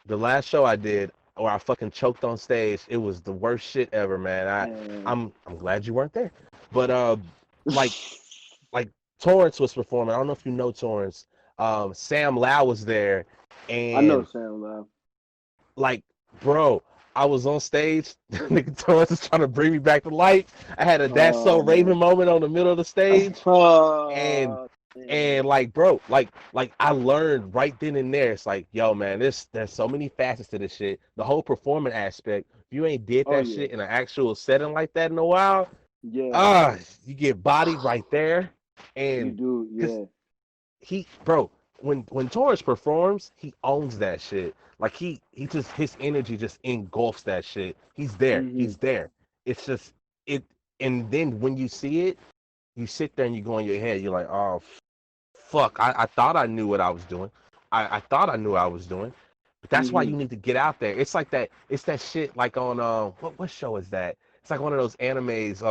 the last show I did where I fucking choked on stage. It was the worst shit ever, man. And I'm glad you weren't there. But like like Torrance was performing. I don't know if you know Torrance. Sam Lau was there, I know and Sam Love. like, bro, I was on stage. Nigga Torrance is trying to bring me back to life. I had a That's So Oh Raven man. moment on the middle of the stage, and Oh man. like, bro, like I learned right then and there. It's like, yo, man, there's so many facets to this shit. The whole performing aspect. If you ain't did Oh that yeah. shit in an actual setting like that in a while, Yeah. ah, you get bodied right there, You and do. because Yeah. bro, when Torres performs, he owns that shit. Like he just his energy just engulfs that shit. He's there. Hmm. He's there. It's just it. And then when you see it, you sit there and you go in your head. You're like, oh fuck. I thought I knew what I was doing. I thought I knew what I was doing. But that's why Hmm. you need to get out there. It's like that. It's that shit like on what show is that? It's like one of those animes.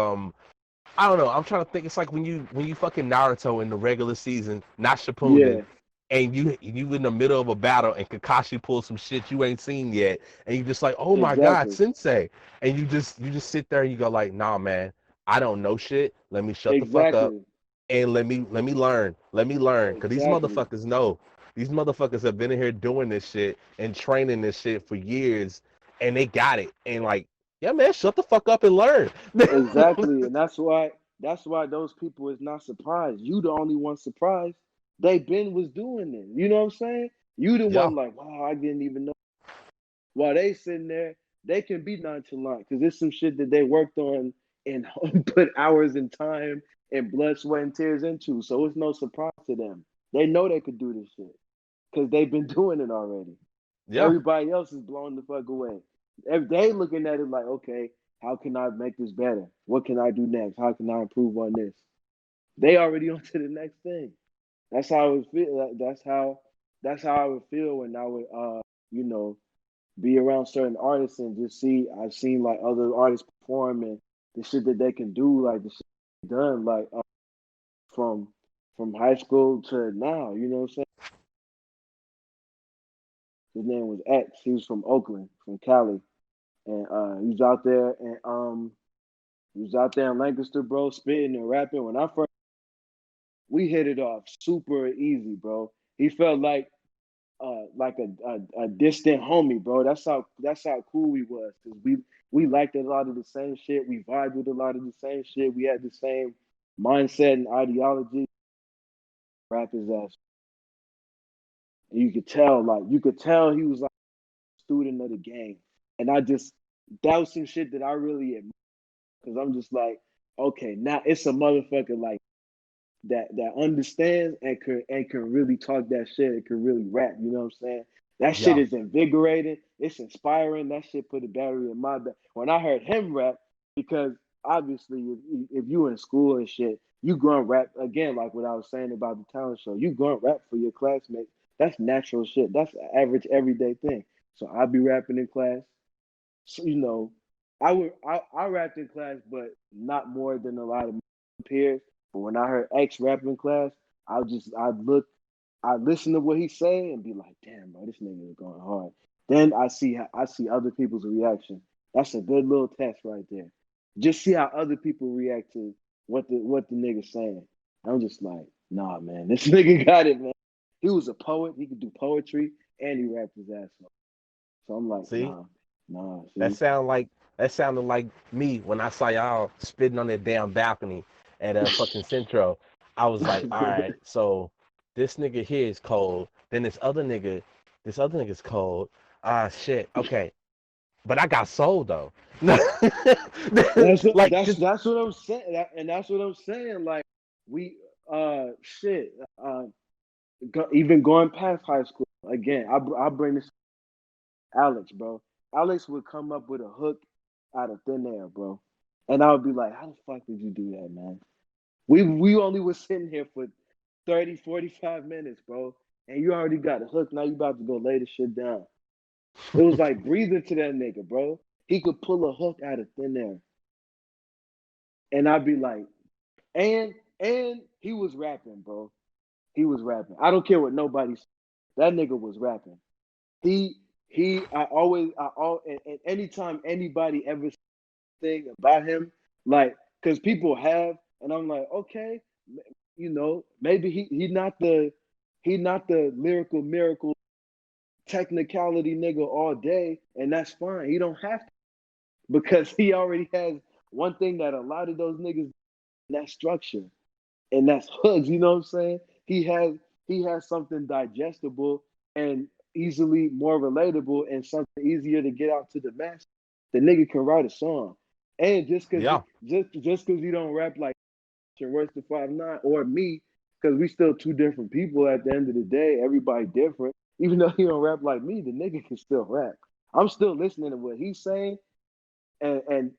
I don't know. I'm trying to think. It's like when you fucking Naruto in the regular season, not Shippuden, Yeah. and you in the middle of a battle and Kakashi pulls some shit you ain't seen yet, and you just like, oh my god, Exactly. Sensei, and you just sit there and you go like, nah, man, I don't know shit. Let me shut the fuck up Exactly. and let me learn. Let me learn, cause these Exactly. motherfuckers know. These motherfuckers have been in here doing this shit and training this shit for years, and they got it. And like, yeah, man, shut the fuck up and learn. Exactly. And that's why those people is not surprised. You the only one surprised. They been was doing it. You know what I'm saying? You the Yeah. one like, wow, I didn't even know. While they sitting there, they can be nonchalant because it's some shit that they worked on and put hours and time and blood, sweat, and tears into. So it's no surprise to them. They know they could do this shit because they've been doing it already. Yeah. Everybody else is blown the fuck away. They looking at it like, okay, how can I make this better? What can I do next? How can I improve on this? They already on to the next thing. That's how it feel. That's how I would feel when I would you know be around certain artists and just see. I've seen like other artists perform and the shit that they can do, like the shit done, like from from high school to now. You know what I'm saying? His name was X. He was from Oakland, from Cali, and he was out there and he was out there in Lancaster, bro, spitting and rapping. When I first we hit it off super easy, bro. He felt like a distant homie, bro. That's how cool we was because we liked a lot of the same shit. We vibed with a lot of the same shit. We had the same mindset and ideology. Rap his ass. And you could tell he was like a student of the game. And I just that was some shit that I really admire because I'm just like, okay, now it's a motherfucker like that understands and can really talk that shit and can really rap. You know what I'm saying? That shit Yeah. is invigorating. It's inspiring. That shit put a battery in my back. When I heard him rap, because obviously if you in school and shit, you gonna rap again, like what I was saying about the talent show. You gonna rap for your classmates. That's natural shit. That's an average everyday thing. So I'll be rapping in class. So, I rapped in class, but not more than a lot of peers. But when I heard X rap in class, I listen to what he say and be like, damn, bro, this nigga is going hard. Then I see other people's reaction. That's a good little test right there. Just see how other people react to what the nigga's saying. I'm just like, nah, man, this nigga got it, man. He was a poet. He could do poetry and he rapped his ass off. So I'm like, See, nah. that See, sounded like me when I saw y'all spitting on that damn balcony at fucking Centro. I was like, all right, so this nigga here is cold. Then this other nigga's cold. Ah, shit. Okay, but I got soul though. that's Like, that's what I'm saying, and that's what I'm saying. Like we, shit, even going past high school again. I bring this Alex, bro. Alex would come up with a hook out of thin air, bro, and I would be like, how the fuck did you do that, man? We only was sitting here for 30, 45 minutes, bro, and you already got a hook. Now you about to go lay the shit down. It was like breathing to that nigga, bro. He could pull a hook out of thin air. And I'd be like, and he was rapping, bro. He was rapping. I don't care what nobody said. That nigga was rapping. He and anytime anybody ever said anything about him, like, cause people have, and I'm like, okay, maybe he not the lyrical miracle technicality nigga all day, and that's fine. He don't have to because he already has one thing that a lot of those niggas, that structure, and that's hooks. You know what I'm saying? He has something digestible and easily more relatable and something easier to get out to the mass. The nigga can write a song, and yeah, just because you don't rap like Royce the 5'9" or me, because we still two different people at the end of the day. Everybody different. Even though he don't rap like me, the nigga can still rap. I'm still listening to what he's saying and and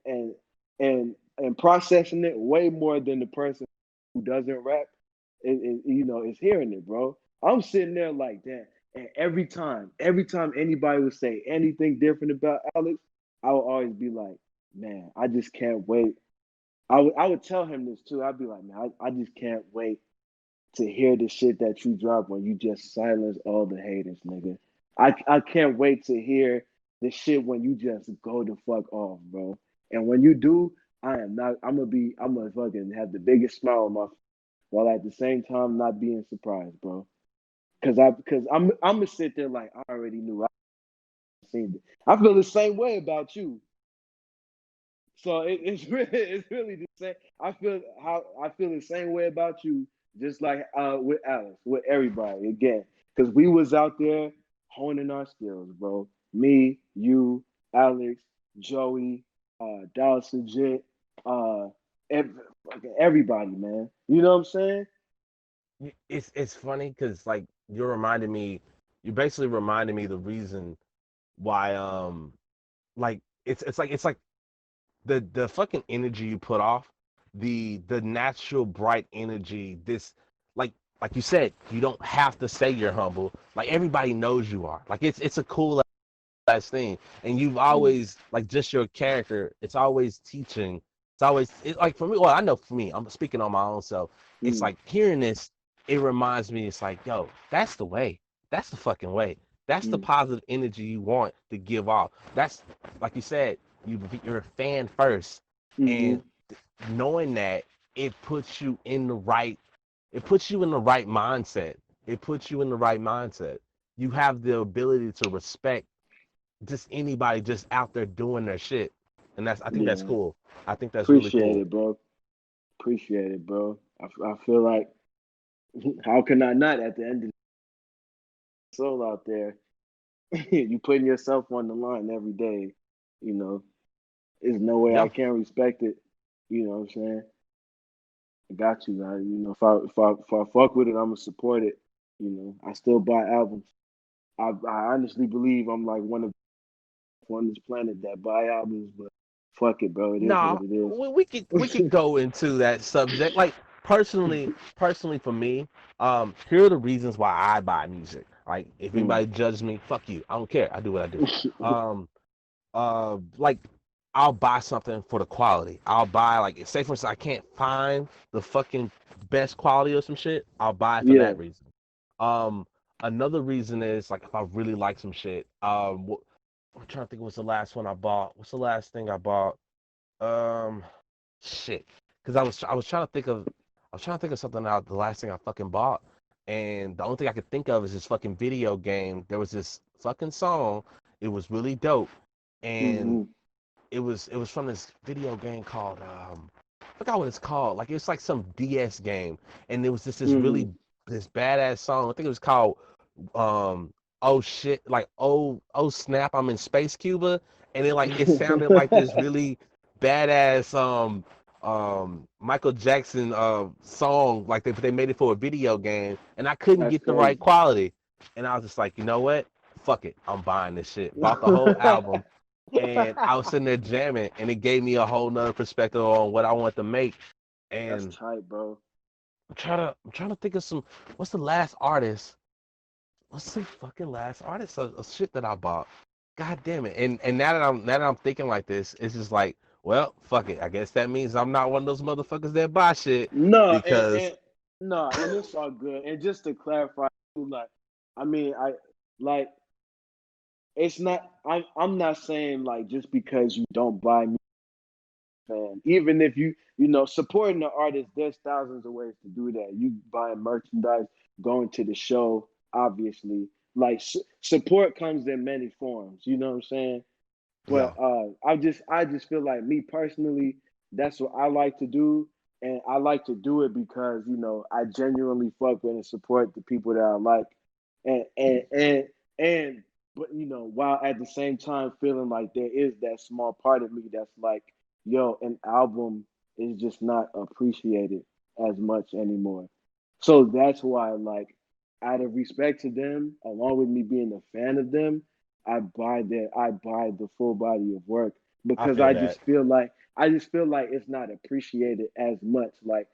and and and processing it way more than the person who doesn't rap is hearing it, bro. I'm sitting there like that, and every time anybody would say anything different about Alex, I would always be like, man, I just can't wait. I would tell him this too. I'd be like, man, I just can't wait to hear the shit that you drop when you just silence all the haters, nigga. I can't wait to hear the shit when you just go the fuck off, bro. And when you do, I'm gonna fucking have the biggest smile on my face while at the same time not being surprised, bro. Cause I'm gonna sit there like I already knew. I seen it. I feel the same way about you. So it's really the same. I feel the same way about you, just like with Alex, with everybody again, because we was out there honing our skills, bro. Me, you, Alex, Joey, Dallas Legit, uh, everybody, man. You know what I'm saying? it's funny because like you basically reminded me the reason why like it's like the fucking energy you put off, the natural bright energy. This like like you said, you don't have to say you're humble. Like everybody knows you are. Like it's a cool ass thing, and you've Mm, always like just your character. It's always teaching. Like for me. Well, I know for me, I'm speaking on my own self. It's mm, like hearing this. It reminds me. It's like, yo, that's the way. That's the fucking way. That's the mm, positive energy you want to give off. That's like you said. You're a fan first, mm-hmm. and knowing that it puts you in the right. It puts you in the right mindset. It puts you in the right mindset. You have the ability to respect just anybody just out there doing their shit, and I think that's Yeah, cool. I think that's really appreciate cool. it, bro. Appreciate it, bro. I feel like how can I not at the end of the soul out there? You putting yourself on the line every day, you know. There's no way I Yeah, can't respect it. You know what I'm saying? I got you, man. If I fuck with it, I'm gonna support it. I still buy albums. I honestly believe I'm like one of on this planet that buy albums, but fuck it, bro. It is Nah, what it is. we could go into that subject. Like personally for me, here are the reasons why I buy music. Like if Mm. anybody judges me, fuck you. I don't care. I do what I do. Um, like I'll buy something for the quality. I'll buy like say for instance I can't find the fucking best quality or some shit. I'll buy it for Yeah. that reason. Um, Another reason is like if I really like some shit. I'm trying to think what's the last one I bought. What's the last thing I bought? Um, Shit, because I was trying to think of something out the last thing I fucking bought, and the only thing I could think of is this fucking video game. There was this fucking song. It was really dope, and Hmm. it was from this video game called I forgot what it's called. Like it's like some DS game, and it was just this Hmm. really this badass song. I think it was called um oh shit, like oh snap, I'm in space Cuba, and it sounded like this really badass Michael Jackson song, like they made it for a video game, and I couldn't That's get the right crazy. quality, and I was just like, you know what, fuck it, I'm buying this shit. Bought the whole album, and I was sitting there jamming, and it gave me a whole nother perspective on what I want to make. That's And tight, bro. I'm trying to think of some. What's the last artist? What's the fucking last artist of shit that I bought? God damn it! And now that I'm thinking like this, it's just like, well, fuck it. I guess that means I'm not one of those motherfuckers that buy shit No, because no, and it's all good. And just to clarify, like, I mean, I like it's not. I'm not saying like just because you don't buy me, fan. Even if supporting the artist, there's thousands of ways to do that. You buying merchandise, going to the show, obviously. Like support comes in many forms. You know what I'm saying? yeah, But I just feel like me personally, that's what I like to do, and I like to do it because I genuinely fuck with and support the people that I like, and but while at the same time feeling like there is that small part of me that's like, yo, an album is just not appreciated as much anymore. So that's why, like, out of respect to them, along with me being a fan of them, I buy the full body of work I because feel that. I just feel like it's not appreciated as much. Like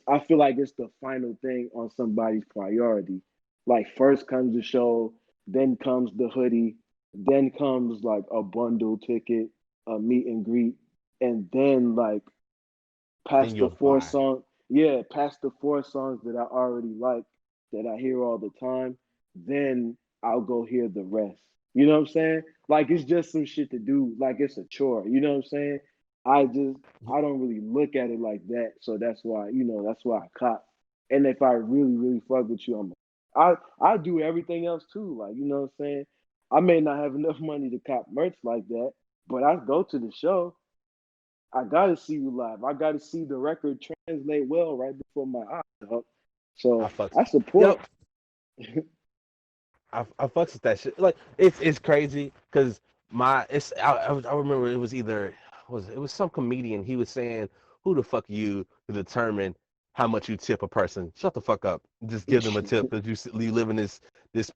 I feel like it's the final thing on somebody's priority. Like first comes the show, then comes the hoodie, then comes like a bundle ticket, a meet and greet, and then like Then past the you'll four buy. song, yeah, past the four songs that I already like, that I hear all the time, then I'll go hear the rest. You know what I'm saying? Like it's just some shit to do, like it's a chore. You know what I'm saying? I just I don't really look at it like that, so that's why I cop. And if I really really fuck with you, I do everything else too. Like what I'm saying? I may not have enough money to cop merch like that, but I go to the show. I gotta see you live. I gotta see the record translate well right before my eyes, dog. I So fucks. I Yep, support. I fucks with that shit. Like it's crazy because I remember it was either it was some comedian. He was saying, "Who the fuck you to determine how much you tip a person? Shut the fuck up. Just give them a tip because you live in this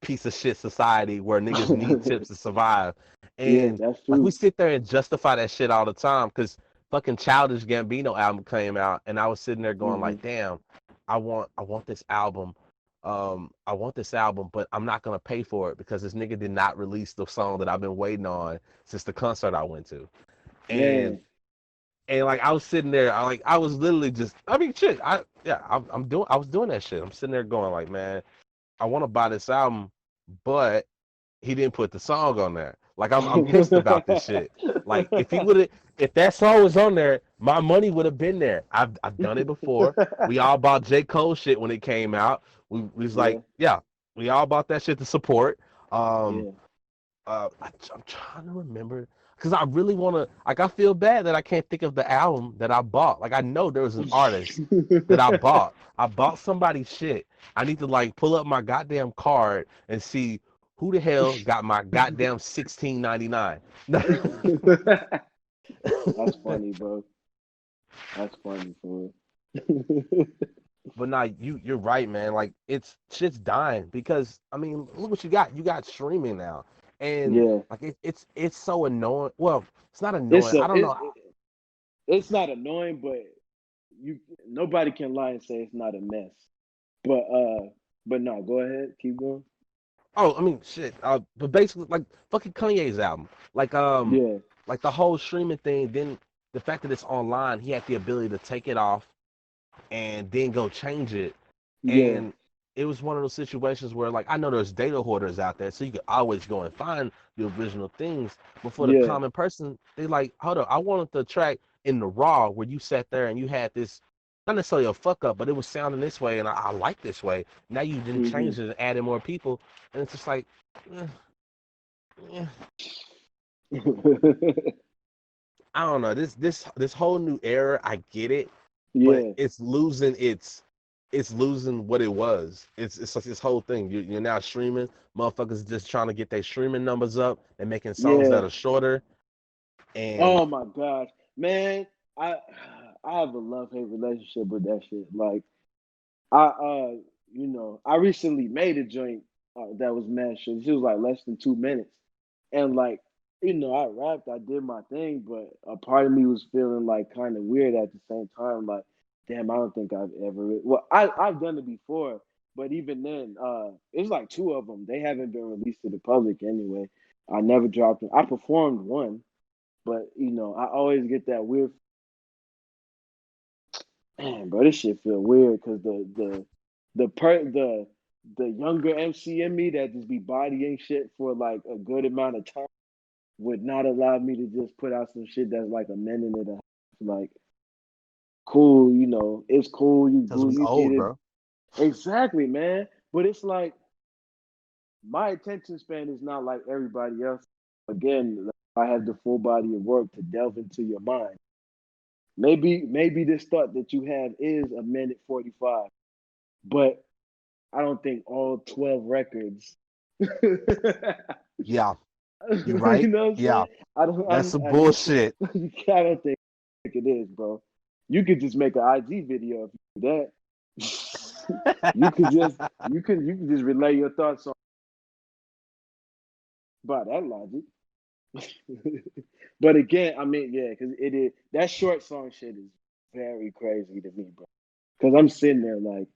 piece of shit society where niggas need tips to survive." Yeah, And that's like we true. sit there and justify that shit all the time because fucking Childish Gambino album came out, and I was sitting there going Hmm. like, "Damn, I want this album." I want this album, but I'm not gonna pay for it because this nigga did not release the song that I've been waiting on since the concert I went to. And Man. like I was sitting there, I was literally just, I mean, shit, I was doing that shit. I'm sitting there going like, man, I want to buy this album, but he didn't put the song on there. Like I'm pissed about this shit. Like if that song was on there, my money would have been there. I've done it before. We all bought J. Cole shit when it came out. We was like, Yeah, yeah, we all bought that shit to support. Um yeah. I'm trying to remember because I really want to. Like, I feel bad that I can't think of the album that I bought. Like, I know there was an artist that I bought. I bought somebody's shit. I need to like pull up my goddamn card and see who the hell got my goddamn 16.99. That's funny, bro. That's funny for real. But nah, you're right, man. Like shit's dying because I mean, look what you got. You got streaming now, and Yeah, like it's so annoying. Well, it's not it's annoying. a I don't know. it's not annoying, but you nobody can lie and say it's not a mess. But but no, go ahead, keep going. Oh, I mean, shit. But basically, like fucking Kanye's album, Yeah, like the whole streaming thing. Then the fact that it's online, he had the ability to take it off and then go change it. yeah, And it was one of those situations where, like, I know there's data hoarders out there, so you could always go and find the original things. But for the yeah. common person, they like, hold up, I wanted the track in the raw where you sat there and you had this, not necessarily a fuck up, but it was sounding this way, and I like this way. Now you didn't Hmm. change it and added more people, and it's just like, eh, eh. I don't know. This whole new era, I get it, but Yeah, it's losing what it was. It's like this whole thing. You're now streaming. Motherfuckers just trying to get their streaming numbers up and making songs yeah. that are shorter. And Oh my gosh, man, I I have a love hate relationship with that shit. Like I recently made a joint that was mad shit. She was like less than 2 minutes, and like I rapped, I did my thing, but a part of me was feeling like kind of weird at the same time. Like, damn, I don't think I've ever. Well, I've done it before, but even then, it's like two of them. They haven't been released to the public anyway. I never dropped them. I performed one, but I always get that weird. Man, bro, this shit feel weird because the younger MC in me that just be bodying shit for like a good amount of time would not allow me to just put out some shit that's like a minute and a half. Like, cool, it's cool. because we You did old, it bro. exactly, man. But it's like my attention span is not like everybody else. Again, I have the full body of work to delve into your mind. Maybe this thought that you have is a minute 45, but I don't think all 12 records. you Yeah, you right. know what I'm Yeah, saying? I don't. that's some I just. bullshit. I don't think it is, bro. You could just make an IG video if you do that. you can just relay your thoughts on by that logic. But again, I mean, yeah, because it is that short song shit is very crazy to me, bro. Because I'm sitting there like,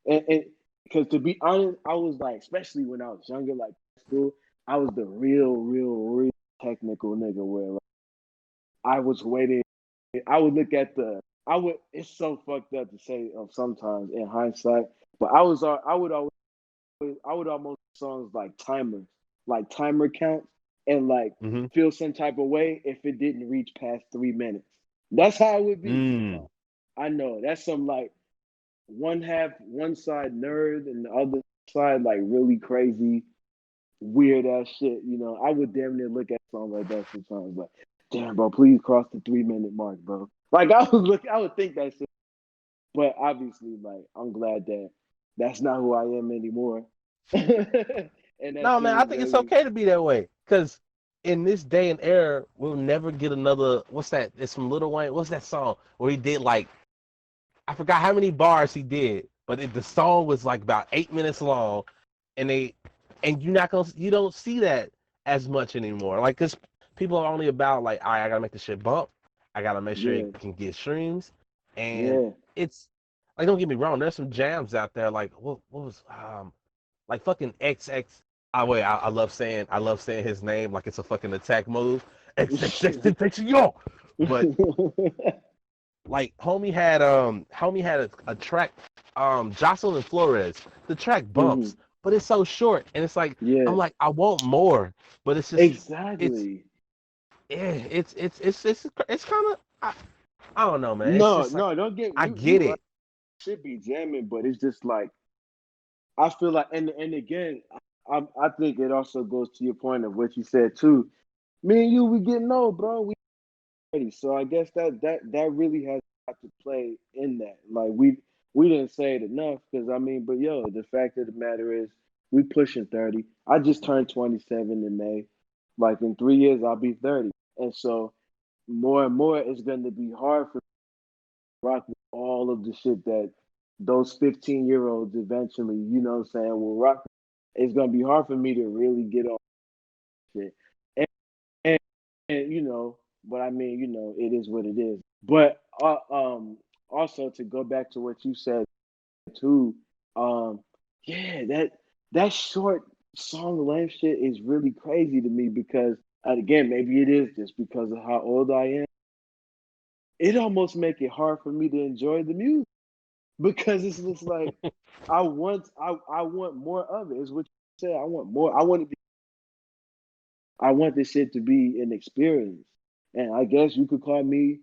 and because to be honest, I was like, especially when I was younger, like school, I was the real technical nigga where like, I was waiting. I would look at the. I would. It's so fucked up to say sometimes in hindsight, but I would always. I would almost songs like timers, like timer counts, and like Hmm. feel some type of way if it didn't reach past 3 minutes. That's how it would be Mm. sometimes. I know that's some like one side nerd and the other side like really crazy weird ass shit. I would damn near look at songs like that sometimes. Like, damn, bro, please cross the 3 minute mark, bro. Like I would think that shit. But obviously, like, I'm glad that that's not who I am anymore. And that No, shit man, I is think it's very okay to be that way. Cause in this day and era, we'll never get another. What's that? It's from Lil Wayne. What's that song where he did like I forgot how many bars he did, but the song was like about 8 minutes long, and you don't see that as much anymore. Like, cause people are only about like, all right, I gotta make the shit bump, I gotta make sure yeah, it can get streams, and yeah. it's like, don't get me wrong, there's some jams out there like what was like fucking XX. I love saying his name like it's a fucking attack move. XXX, but like homie had a track Jocelyn Flores. The track Mhm. bumps, but it's so short and it's like I'm Yeah, like I want more, but it's exactly. yeah, it's kind of I don't know, man. It's No, just like no, don't get I you. get You it. should be jamming, but it's just like I feel like, and again, I think it also goes to your point of what you said too. Me and you, we getting old, bro. We ready. So I guess that really has to play in that. Like we didn't say it enough because I mean, but yo, the fact of the matter is we pushing 30. I just turned 27 in May. Like in 3 years, I'll be 30, and so more and more, it's going to be hard for me to rock with all of the shit those 15-year-olds eventually, you know what I'm saying, will rock. It's gonna be hard for me to really get on shit. And, and, and but I mean, it is what it is. But also to go back to what you said too, um, yeah, that short song length shit is really crazy to me because again, maybe it is just because of how old I am. It almost make it hard for me to enjoy the music because it's just like I want more of it. Is what you said. I want more. I want this shit to be an experience. And I guess you could call me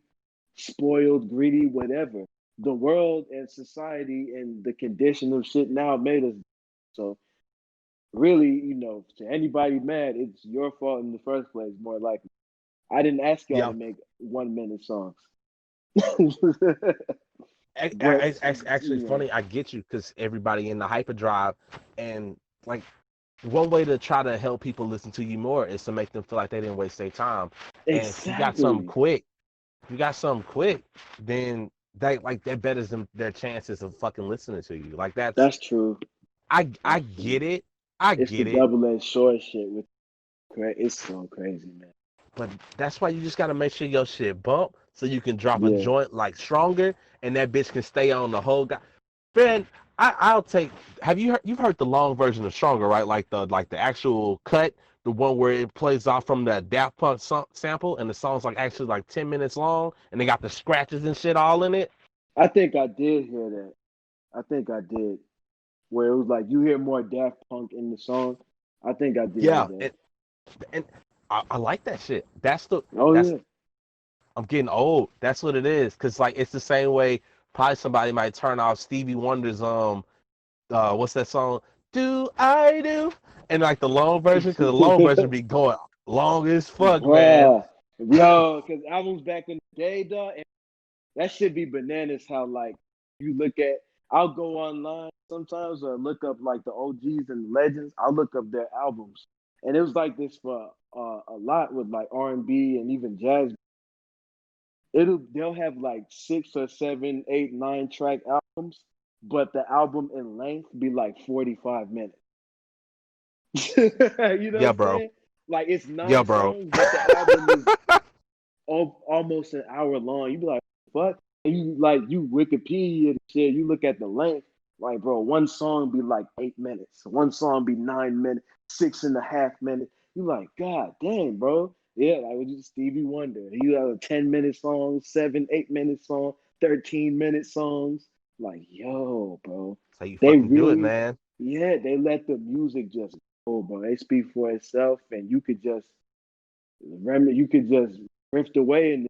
spoiled, greedy, whatever. The world and society and the condition of shit now made us. So really, to anybody mad, it's your fault in the first place, more likely. I didn't ask y'all Yeah. to make 1 minute songs. But It's actually funny. I get you because everybody in the hyperdrive, and like one way to try to help people listen to you more is to make them feel like they didn't waste their time. And if you got something exactly. quick, then that betters their chances of fucking listening to you. Like That's true. I That's true. get it. I It's the get it. double-edged sword shit with it's so crazy, man. But that's why you just gotta make sure your shit bump so you can drop a Yeah. joint like stronger and that bitch can stay on the whole guy. Ben, I'll take. Have you've heard the long version of Stronger, right? Like the actual cut, the one where it plays off from that Daft Punk sample, and the song's like actually like 10 minutes long, and they got the scratches and shit all in it. I think I did hear that. I think I did. Where it was like you hear more Daft Punk in the song. I think I did hear Yeah, that. and I like that shit. Oh That's yeah. I'm getting old. That's what it is. Cause like it's the same way. Probably somebody might turn off Stevie Wonder's what's that song? Do I do? And like the long version, because the long version be going long as fuck, man. Bruh. Yo, because albums back in the day, dog, and that should be bananas how like you look at I'll go online sometimes or look up like the OGs and legends. I'll look up their albums. And it was like this for a lot with like R&B and even jazz. They'll have like 6 or 7, 8, 9 track albums, but the album in length be like 45 minutes. You know what Yeah, I'm bro. saying? Like it's Yeah, nine bro. songs, but the album is almost an hour long. You be like, "What?" And you Wikipedia and shit. You look at the length, like, bro, one song be like 8 minutes, one song be 9 minutes, 6.5 minutes. You like, God damn, bro. Yeah, like with Stevie Wonder. You have a 10 minute song, 7, 8 minute song, 13 minute songs. Like, yo, bro. That's how you They fucking do it, really, man. yeah, they let the music just go, bro. They speak for itself, and you could just drift away and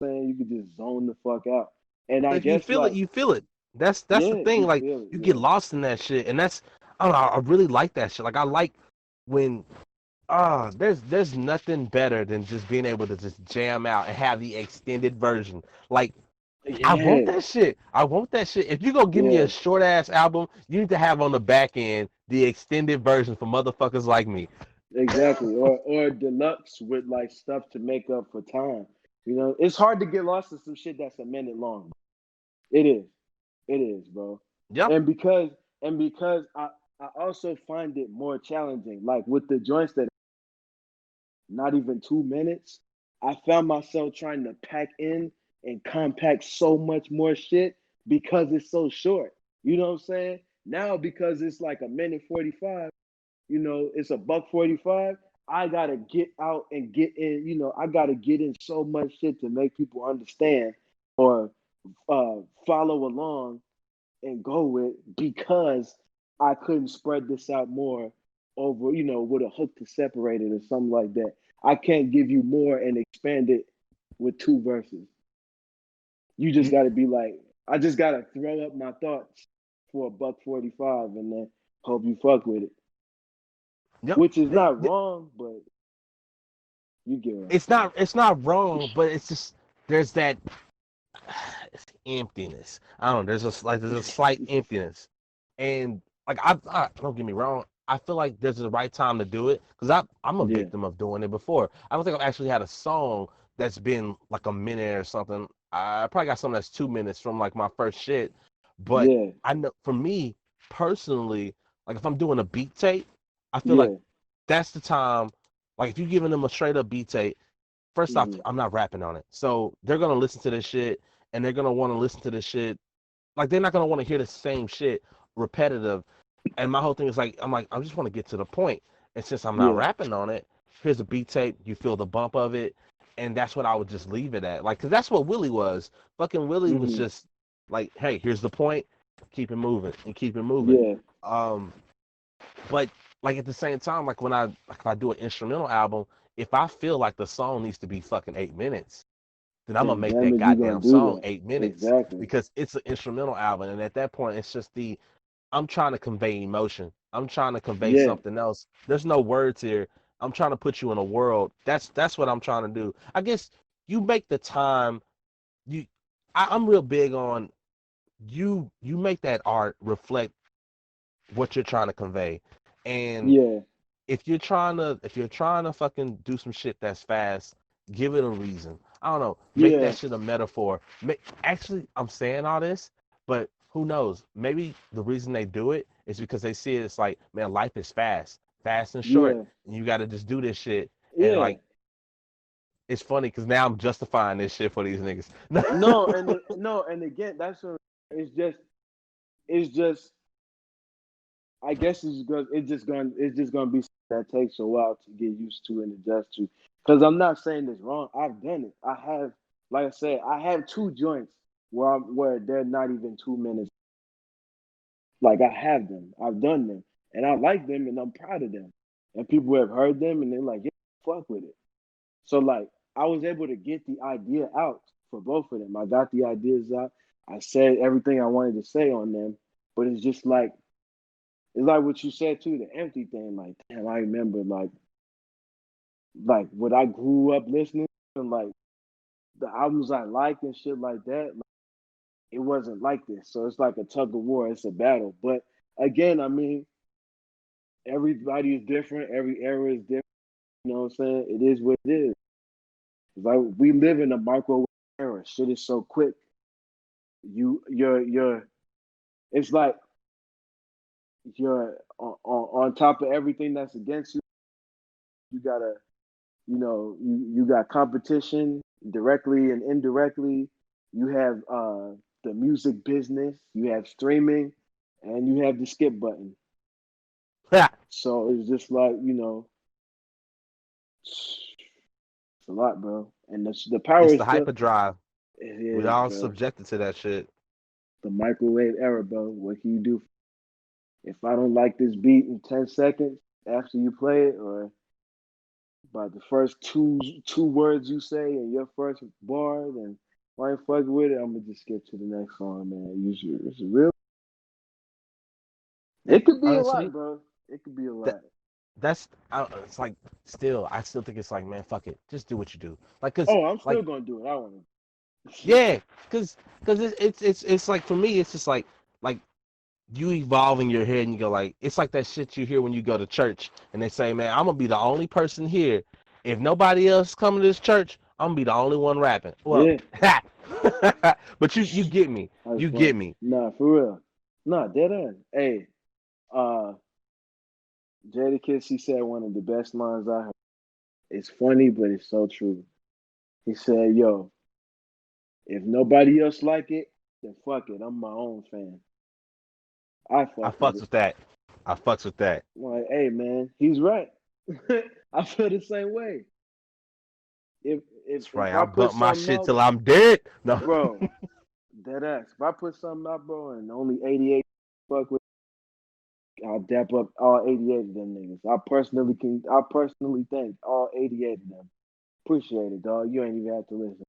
saying you could just zone the fuck out. And I If you guess feel it, like, you feel it. That's the yeah, thing. you Like feel it, you get yeah. lost in that shit, and that's I don't know. I really like that shit. Like I like when there's nothing better than just being able to just jam out and have the extended version. Like I want Yeah, that shit. I want that shit. If you go give me a yeah, short ass album, you need to have on the back end the extended version for motherfuckers like me. exactly. Or deluxe with like stuff to make up for time. It's hard to get lost in some shit that's a minute long. It is. It is, bro. Yep. And because I also find it more challenging. Like with the joints that not even 2 minutes, I found myself trying to pack in and compact so much more shit because it's so short. You know what I'm saying? Now because it's like a minute 45, it's a buck 45. I gotta get out and get in, I gotta get in so much shit to make people understand or follow along and go with because I couldn't spread this out more over, with a hook to separate it or something like that. I can't give you more and expand it with two verses. You just You, got to be like, I just got to throw up my thoughts for a buck 45 and then hope you fuck with it, yep. which is not wrong, but you get what I'm saying. It's not wrong, but it's just there's that it's emptiness. I don't know. There's a slight emptiness, and like I don't get me wrong. I feel like there's the right time to do it because I'm a Yeah. victim of doing it before. I don't think I've actually had a song that's been like a minute or something. I probably got something that's 2 minutes from like my first shit, But Yeah. I know for me personally, like if I'm doing a beat tape, I feel like Yeah. that's the time. Like if you're giving them a straight up beat tape, first off, Mm-hmm. I'm not rapping on it, so they're gonna listen to this shit, and they're gonna want to listen to this shit. Like they're not gonna want to hear the same shit repetitive. And my whole thing is like, I just want to get to the point. And since I'm not Yeah. rapping on it, here's a beat tape. You feel the bump of it, and that's what I would just leave it at. Like, cause that's what Willie was. Fucking Willie was Mm-hmm. just like, hey, here's the point. Keep it moving and keep it moving. Yeah. Um, but like at the same time, like when if I do an instrumental album, if I feel like the song needs to be fucking 8 minutes, then I'm gonna Then make damn that it, you gonna goddamn do song that. 8 minutes Exactly. because it's an instrumental album, and at that point, it's just I'm trying to convey emotion. I'm trying to convey Yeah. something else. There's no words here. I'm trying to put you in a world. That's what I'm trying to do. I guess you make the time. You, I'm real big on you make that art reflect what you're trying to convey, and Yeah. if you're trying to fucking do some shit that's fast, give it a reason. I don't know. Make Yeah. that shit a metaphor. Actually, I'm saying all this, but who knows? Maybe the reason they do it is because they see it. It's like, man, life is fast, fast and short, Yeah. and you got to just do this shit. And Yeah. like, it's funny because now I'm justifying this shit for these niggas. No, no, and again, that's what it's just. I guess it's just gonna be something that takes a while to get used to and adjust to. Because I'm not saying this wrong. I've done it. I have, like I said, I have two joints where they're not even 2 minutes. Like I have them. I've done them, and I like them, and I'm proud of them. And people have heard them, and they're like, "Yeah, fuck with it." So like, I was able to get the idea out for both of them. I got the ideas out. I said everything I wanted to say on them, but it's like what you said too, the empty thing. Like, damn, I remember like what I grew up listening and like the albums I liked and shit like that. Like, it wasn't like this, so it's like a tug of war. It's a battle. But again, I mean, everybody is different. Every era is different. You know what I'm saying? It is what it is. It's like we live in a microwave era. Shit is so quick. You're. It's like you're on top of everything that's against you. You gotta you got competition directly and indirectly. You have the music business, you have streaming, and you have the skip button. So it's just like, it's a lot, bro. And the power It's is the still, hyperdrive. it We is, all bro. subjected to that shit. The microwave era, bro. What can you do? If I don't like this beat in 10 seconds after you play it, or by the first two words you say in your first bar, then I ain't fucking with it. I'm gonna just skip to the next song, man. It's real. It could be a lot, Honestly, bro. It could be a that lot. it's like I still think it's like, man, fuck it, just do what you do. Like, cause Oh, I'm like still gonna do it. I want to. yeah, cause it's like for me, it's just like you evolve in your head and you go like, it's like that shit you hear when you go to church and they say, man, I'm gonna be the only person here. If nobody else coming to this church, I'm gonna be the only one rapping. Well, Yeah, but you get me, that's you funny. get me. Nah, for real. Nah, dead end. Hey, uh, Jadakiss, he said one of the best lines I heard. It's funny, but it's so true. He said, "Yo, if nobody else like it, then fuck it. I'm my own fan. I I fuck with fucks it." with that. I fucks with that. I'm like, hey, man, he's right. I feel the same way. If if That's if right. I I'll put bump my something shit out, till I'm dead. No. bro, dead ass. If I put something out, bro, and only 88 fuck with, I'll dap up all 88 of them niggas. I personally thank all 88 of them. Appreciate it, dog. You ain't even have to listen.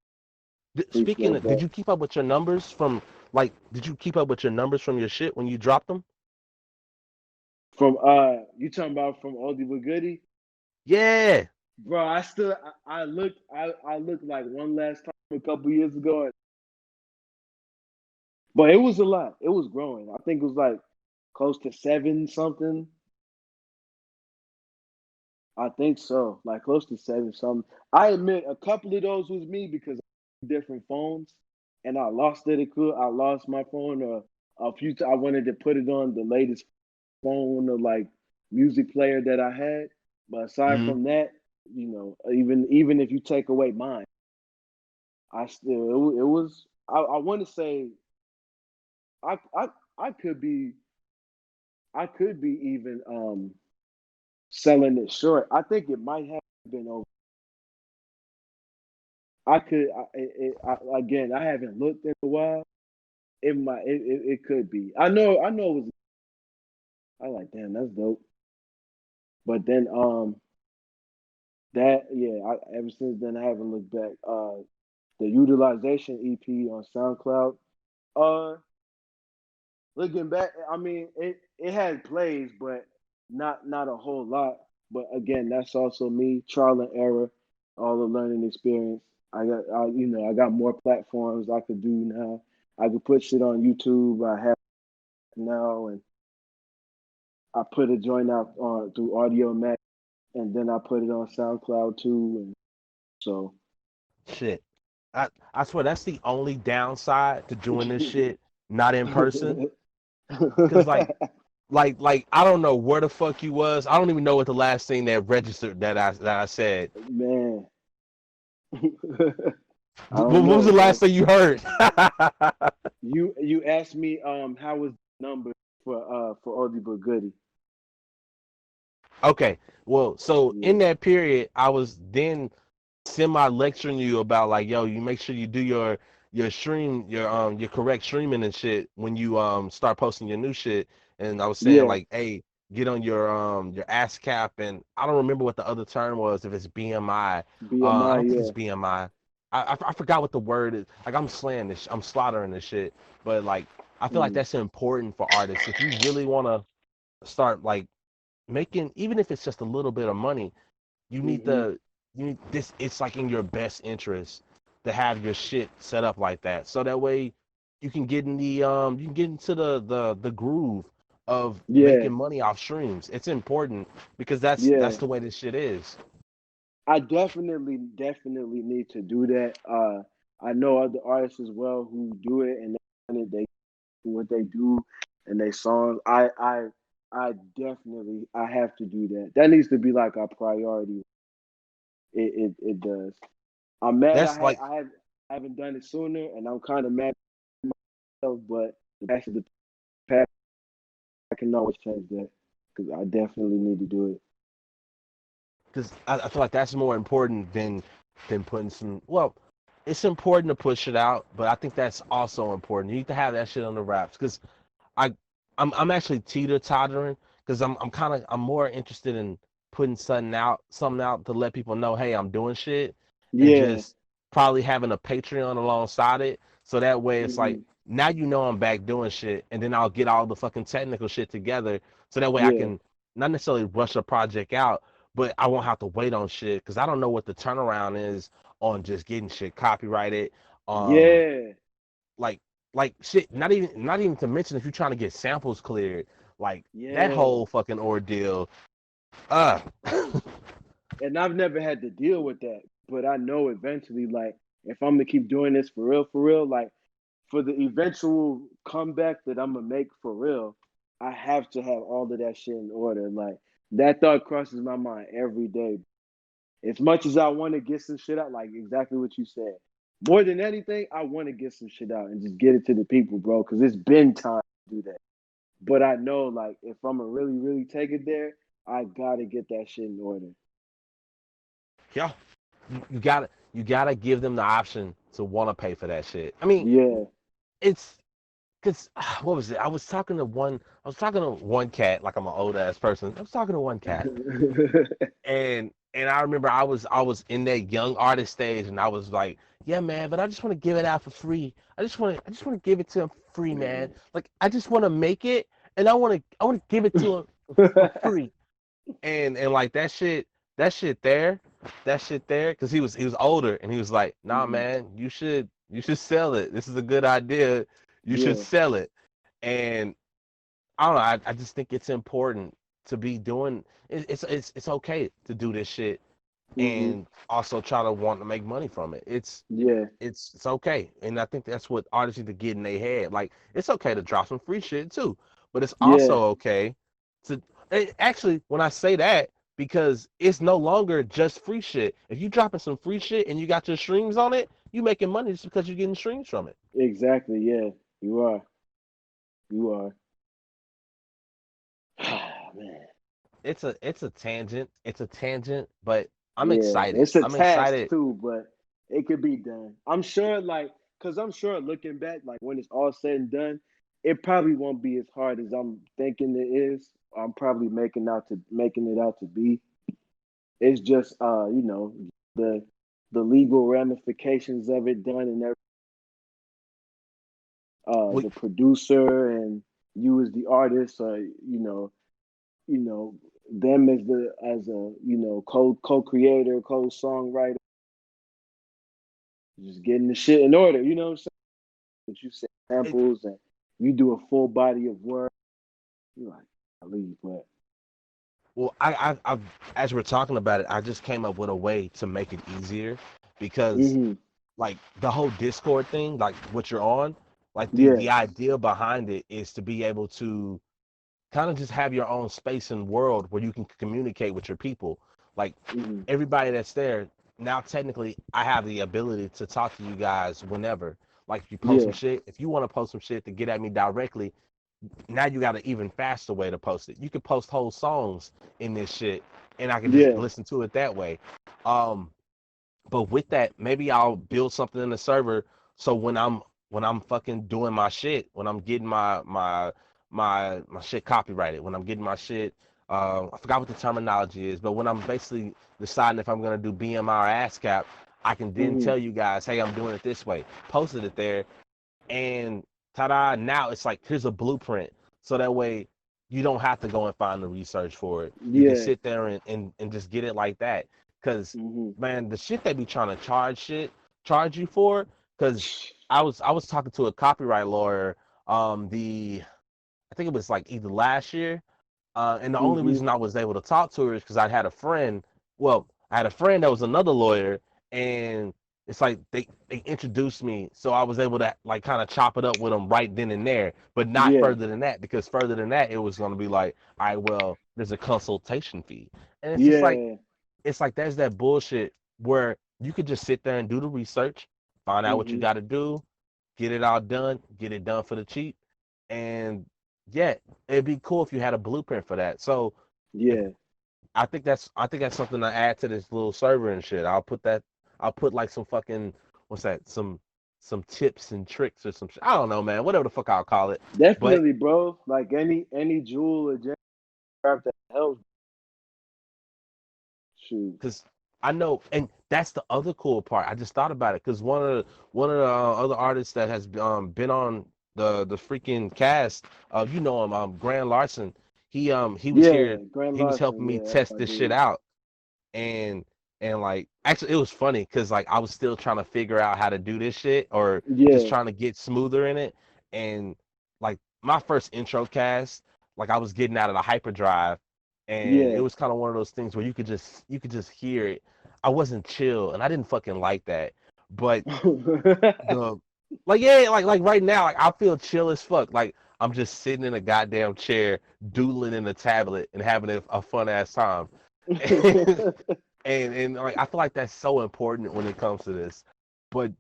Speaking Appreciate of, did that. you keep up with your numbers from did you keep up with your numbers from your shit when you dropped them? From you talking about from Oldie but Goodie? Yeah. Bro, I looked like one last time a couple years ago, but it was a lot. It was growing. I think it was like close to seven something. I think so, like close to seven something. I admit a couple of those was me because of different phones, and I lost it. I lost my phone I wanted to put it on the latest phone or like music player that I had. But aside Mm-hmm. from that, even if you take away mine, I still it was. I want to say I I I could be even selling it short. I think it might have been over. I could again. I haven't looked in a while. It could be. I know it was. I like damn that's dope. But then that yeah. Ever since then I haven't looked back. The utilization EP on SoundCloud. Uh, Looking back, I mean it had plays, but not a whole lot. But again, that's also me trial and error, all the learning experience. I got more platforms I could do now. I could put shit on YouTube. I have now, and I put a joint out on through Audio Mac, and then I put it on SoundCloud too. And so, Shit. I swear that's the only downside to doing this shit not in person. Cause like I don't know where the fuck you was. I don't even know what the last thing that registered that I said. man, I What don't was know, the last man. thing you heard? You asked me how was the number for Oldie But Goodie. Okay. Well, so in Yeah, that period, I was then semi lecturing you about like, yo, you make sure you do your stream, your correct streaming and shit when you start posting your new shit. And I was saying yeah, like, hey, get on your ASCAP, and I don't remember what the other term was, if it's BMI. I BMI, don't think it's yeah. BMI. I forgot what the word is. Like I'm slaying this, I'm slaughtering this shit. But like I feel like Mm, that's important for artists. If you really want to start like making, even if it's just a little bit of money, you need mm-hmm. the you need this. It's like in your best interest to have your shit set up like that, so that way you can get in the you can get into the groove of Yeah, making money off streams. It's important because that's yeah. the way this shit is. I definitely need to do that. I know other artists as well who do it, and they do what they do and they songs. I definitely I have to do that. That needs to be like our priority. It does. I'm mad That's like I haven't done it sooner, and I'm kind of mad at myself. But the past is the past. I can always change that because I definitely need to do it. because I feel like that's more important than putting some. Well, it's important to push it out, but I think that's also important. You need to have that shit on the wraps because I I'm actually teeter tottering because I'm more interested in putting something out to let people know, hey, I'm doing shit, and Yeah. just probably having a Patreon alongside it, so that way it's like Hmm. now you know I'm back doing shit, and then I'll get all the fucking technical shit together, so that way I Yeah. can not necessarily rush a project out, but I won't have to wait on shit because I don't know what the turnaround is on just getting shit copyrighted. Um, Yeah. like like shit, not even to mention if you're trying to get samples cleared, like that Yeah. whole fucking ordeal. uh And I've never had to deal with that, but I know eventually, like, if I'm gonna keep doing this for real, like, for the eventual comeback that I'm gonna make for real, I have to have all of that shit in order. Like, that thought crosses my mind every day. As much as I want to get some shit out, like exactly what you said. More than anything, I want to get some shit out and just get it to the people, bro, because it's been time to do that. But I know, like, if I'm gonna really take it there, I gotta get that shit in order. yeah, you gotta give them the option to want to pay for that shit. I mean, Yeah. it's because what was it? I was talking to one cat, like I'm an old ass person. I was talking to one cat, and I remember I was in that young artist stage, and I was like, yeah, man, but I just want to give it out for free. I just want to give it to him for free, man. Like I just want to make it, and I want to give it to him for free. And like that shit there, because he was older, and he was like, nah, Mhm. man, you should sell it. This is a good idea. You should Yeah. sell it. And I don't know. I just think it's important to be doing. It's okay to do this shit and also try to want to make money from it. Yeah. It's okay, and I think that's what artists need to get in their head. Like, it's okay to drop some free shit too, but it's Yeah. also okay to actually, when I say that, because it's no longer just free shit. If you dropping some free shit and you got your streams on it, you making money just because you're getting streams from it. Exactly. Yeah. You are. You are. Man. It's a tangent. It's a tangent, but I'm Yeah. excited. It's a I'm task excited. too, but it could be done. I'm sure, like, cause I'm sure looking back, like when it's all said and done, it probably won't be as hard as I'm thinking it is. I'm probably making it out to be. It's just the the legal ramifications of it done and We, the producer and you as the artist, you know, them as a co-creator, co-songwriter, just getting the shit in order. You know what I'm saying? But you say it, samples and you do a full body of work. You're like, I leave, but well, I've as we're talking about it, I just came up with a way to make it easier because mm-hmm. like the whole Discord thing, like what you're on, like the Yeah, the idea behind it is to be able to kind of just have your own space and world where you can communicate with your people. Like mm-hmm. everybody that's there now, technically, I have the ability to talk to you guys whenever. Like if you post Yeah, some shit, if you want to post some shit to get at me directly, now you got an even faster way to post it. You could post whole songs in this shit, and I can just yeah, listen to it that way. Um, but with that, maybe I'll build something in the server so when I'm fucking doing my shit, when I'm getting my shit copyrighted, when I'm getting my shit, I forgot what the terminology is, but when I'm basically deciding if I'm gonna do BMI or ASCAP, I can then mm-hmm. tell you guys, hey, I'm doing it this way, posted it there, and ta-da! Now it's like here's a blueprint, so that way you don't have to go and find the research for it. You can Yeah, sit there and just get it like that. Cause mm-hmm. man, the shit they be trying to charge you for. Cause I was talking to a copyright lawyer. The I think it was like either last year. And the only Mm-hmm. reason I was able to talk to her is because I had a friend. Well, I had a friend that was another lawyer, and it's like they introduced me, so I was able to like kind of chop it up with them right then and there, but not Yeah, further than that, because further than that, it was going to be like, all right, well, there's a consultation fee, and yeah, it's like there's that bullshit where you could just sit there and do the research, find out what you mm-hmm. got to do, get it all done, get it done for the cheap, and yeah, it'd be cool if you had a blueprint for that. So if Yeah. I think that's something to add to this little server and shit. I'll put like some fucking what's that? Some tips and tricks or some shit. I don't know, man. Whatever the fuck I'll call it. But Definitely, bro. Like any jewel or gem that helps. Shoot. because I know, and that's the other cool part. I just thought about it because one of the other artists that has been on the freaking cast, you know him, Grand Larson. He was here. Yeah, Grand He was helping Larson. me Yeah, that's test my this shit dude. out, and like actually it was funny because like I was still trying to figure out how to do this shit or just Yeah, trying to get smoother in it, and like my first intro cast, like I was getting out of the hyperdrive, and it yeah, was kind of one of those things where you could just hear it. I wasn't chill, and I didn't fucking like that. But the like yeah, like right now, like I feel chill as fuck. Like I'm just sitting in a goddamn chair, doodling in a tablet, and having a fun ass time. And like I feel like that's so important when it comes to this. But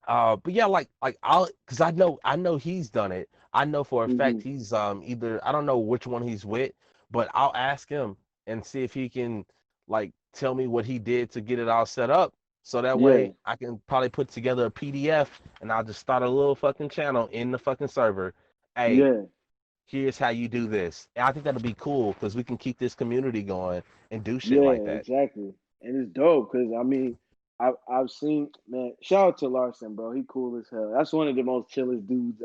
but yeah, like I'll because I know he's done it. I know for a hmm fact he's either I don't know which one he's with, but I'll ask him and see if he can like tell me what he did to get it all set up. So that Yeah, way I can probably put together a PDF and I'll just start a little fucking channel in the fucking server. Hey, yeah, here's how you do this. And I think that'll be cool because we can keep this community going and do shit yeah, like that. exactly. And it's dope because I mean, I've seen, man. Shout out to Larson, bro. He cool as hell. That's one of the most chillest dudes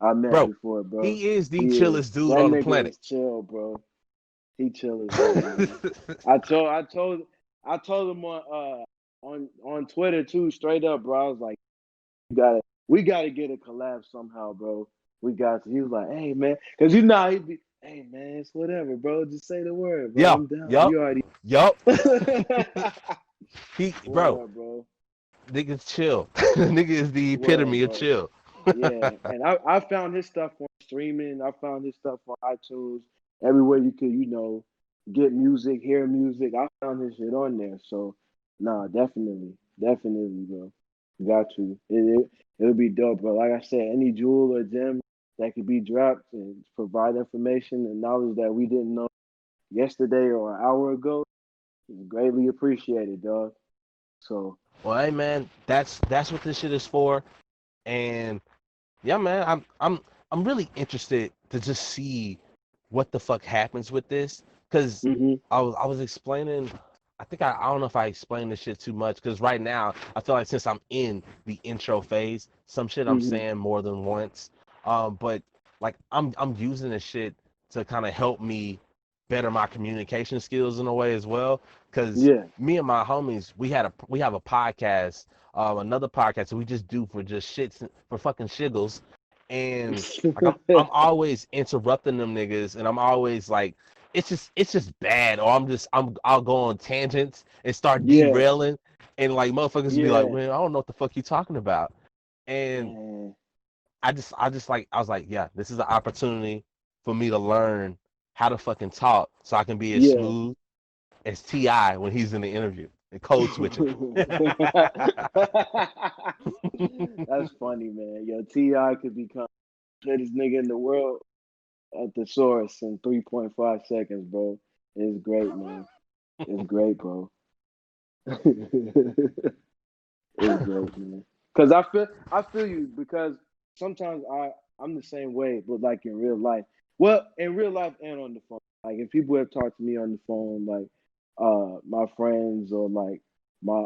I met Bro, before, bro. he is the He is. chillest dude That on the nigga planet. is chill, bro. He chill as hell, man. I told I told I told him on Twitter too, straight up, bro. I was like, we gotta get a collab somehow, bro. We got to. He was like, hey man, because you know how he be. Hey man, it's whatever, bro. Just say the word, bro. Yo, I'm down. yup, You already. yup. What Bro, up, bro? niggas chill. Nigga is the Word, epitome of bro. chill. Yeah, and I found his stuff on streaming. I found his stuff on iTunes. Everywhere you could, get music, hear music. I found his shit on there. So, nah, definitely, bro. Got to. It'll be dope, bro. Like I said, any jewel or gem that could be dropped and provide information and knowledge that we didn't know yesterday or an hour ago is greatly appreciated, dog. So, Well, hey man, that's what this shit is for. And yeah, man, I'm really interested to just see what the fuck happens with this. Cause hmm I was explaining. I don't know if I explained this shit too much. Cause right now I feel like since I'm in the intro phase, some shit I'm hmm saying more than once. But like I'm using this shit to kind of help me better my communication skills in a way as well. Cause yeah. me and my homies, we have a podcast, another podcast that we just do for just shits for fucking shiggles, and like I'm always interrupting them niggas, and I'm always like, it's just bad, or I'll go on tangents and start Yeah, derailing, and like motherfuckers be like, yeah, man, I don't know what the fuck you talking about, and man. I was like, yeah, this is an opportunity for me to learn how to fucking talk, so I can be as Yeah. smooth as Ti when he's in the interview and code switching. That's funny, man. Yo, Ti could become the greatest nigga in the world at the source in 3.5 seconds, bro. It's great, man. It's great, bro. It's great, man. Cause I feel you because sometimes I'm the same way, but like in real life. Well, in real life and on the phone. Like if people have talked to me on the phone, like my friends or like my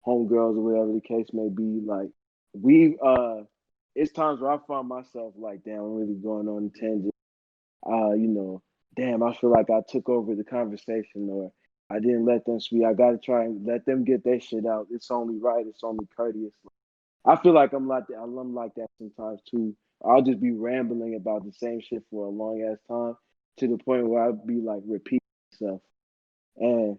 homegirls or whatever the case may be, like we it's times where I find myself like, damn, I'm really going on a tangent. You know, damn, I feel like I took over the conversation or I didn't let them speak. I gotta try and let them get their shit out. It's only right. It's only courteous. I feel like I'm like that. I'm like that sometimes too. I'll just be rambling about the same shit for a long ass time to the point where I'll be like repeating myself. And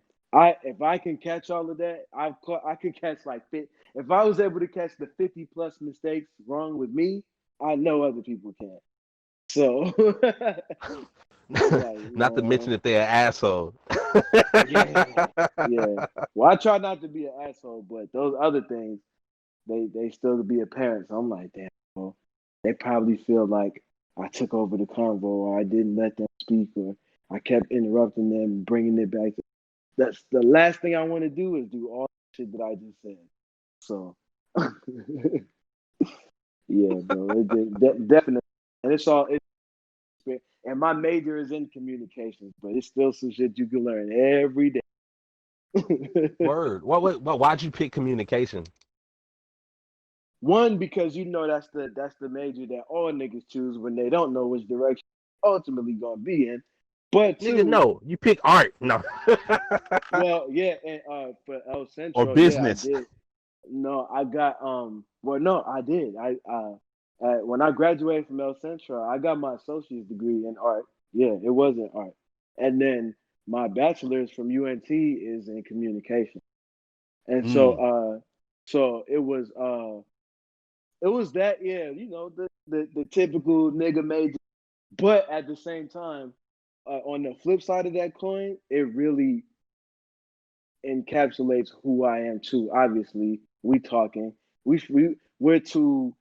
if I can catch all of that, I could catch like if I was able to catch the 50 plus mistakes wrong with me, I know other people can. So I'm like, Not to man, mention that they're an asshole. yeah, yeah. Well, I try not to be an asshole, but those other things, they still be apparent. So I'm like, damn, bro, they probably feel like I took over the convo, or I didn't let them speak, or I kept interrupting them, and bringing it back. That's the last thing I want to do is do all the shit that I just said. So, yeah, bro, definitely, and it's all. And my major is in communications, but it's still some shit you can learn every day. Word. Why'd you pick communication? One, because that's the major that all niggas choose when they don't know which direction ultimately gonna be in. But Nigga, two, no. You pick art. No. well, yeah, and for El Or Centro, yeah, I business. did. No, I got well, no, I did. When I graduated from El Centro, I got my associate's degree in art. Yeah, it was in art, and then my bachelor's from UNT is in communication. And so, Mm. so it was that, yeah, the typical nigga major. But at the same time, on the flip side of that coin, it really encapsulates who I am too. Obviously, we're two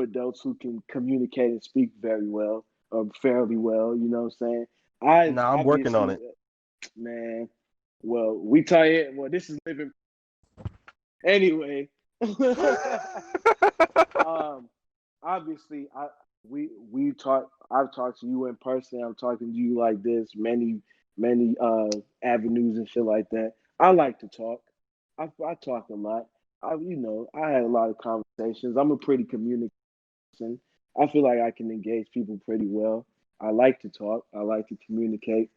adults who can communicate and speak very well, or fairly well. You know what I'm saying? I No, I'm working on obviously, it. man. Well, we tie it. Well, this is living anyway. um, obviously, we talk. I've talked to you in person. I'm talking to you like this. Many avenues and shit like that. I like to talk. I talk a lot. I had a lot of conversations. I'm a pretty communicator. I feel like I can engage people pretty well. I like to talk. I like to communicate.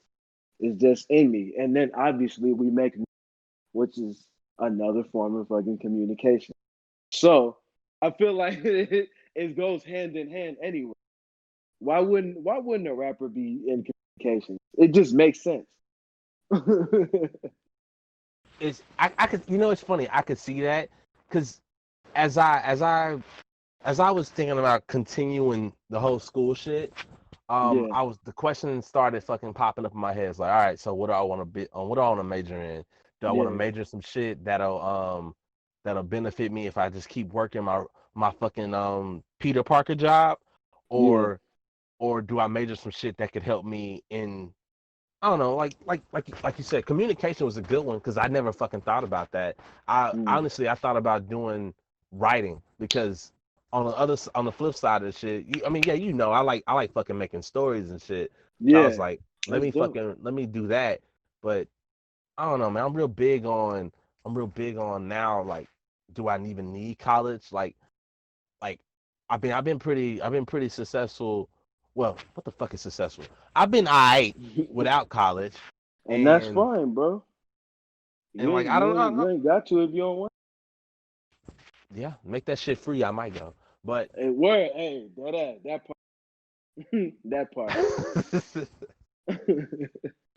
It's just in me. And then obviously we make, which is another form of fucking communication. So I feel like it goes hand in hand anyway. why wouldn't a rapper be in communications? It just makes sense. I could, it's funny, I could see that because as I was thinking about continuing the whole school shit, Yeah, the question started fucking popping up in my head. It's like, all right, so what do I want to be on? What do I want to major in? Do I want to yeah, major some shit that'll benefit me if I just keep working my fucking Peter Parker job, yeah. or do I major some shit that could help me in, I don't know, like you said, communication was a good one because I never fucking thought about that. I Mm. honestly I thought about doing writing because on the flip side of the shit, I mean, yeah, I like fucking making stories and shit. So I was Yeah, like, that's dope. let me do that. But I don't know, man. I'm real big on now. Like, do I even need college? Like I've been pretty successful. Well, what the fuck is successful? I've been alright without college, And that's and fine, bro. You like ain't I you don't ain't know. you ain't got to if you don't want. Yeah, make that shit free. I might go, but Hey, word, hey, that part, that part.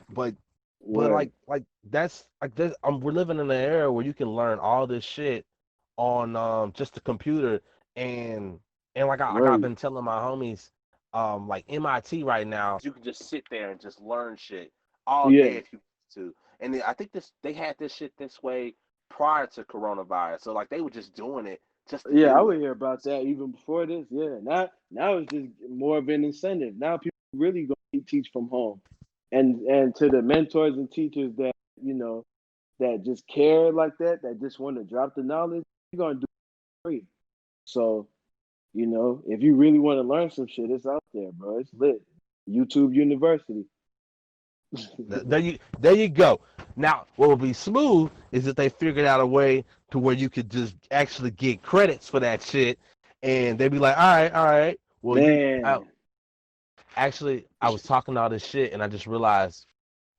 but Word. that's like this. We're living in an era where you can learn all this shit on just the computer, and like I've Right. been telling my homies, like MIT right now, you can just sit there and just learn shit all day Yeah. if you want to. And I think they had this shit this way prior to coronavirus, so like they were just doing it just to Yeah, I do would it. hear about that even before this. Yeah. Now it's just more of an incentive. Now people really gonna teach from home. And to the mentors and teachers that, you know, that just care like that just want to drop the knowledge, you're gonna do it free. So, if you really want to learn some shit, it's out there, bro. It's lit. YouTube University. There you go. Now, what will be smooth is if they figured out a way to where you could just actually get credits for that shit, and they'd be like, all right. Well, Man. actually, I was talking all this shit, and I just realized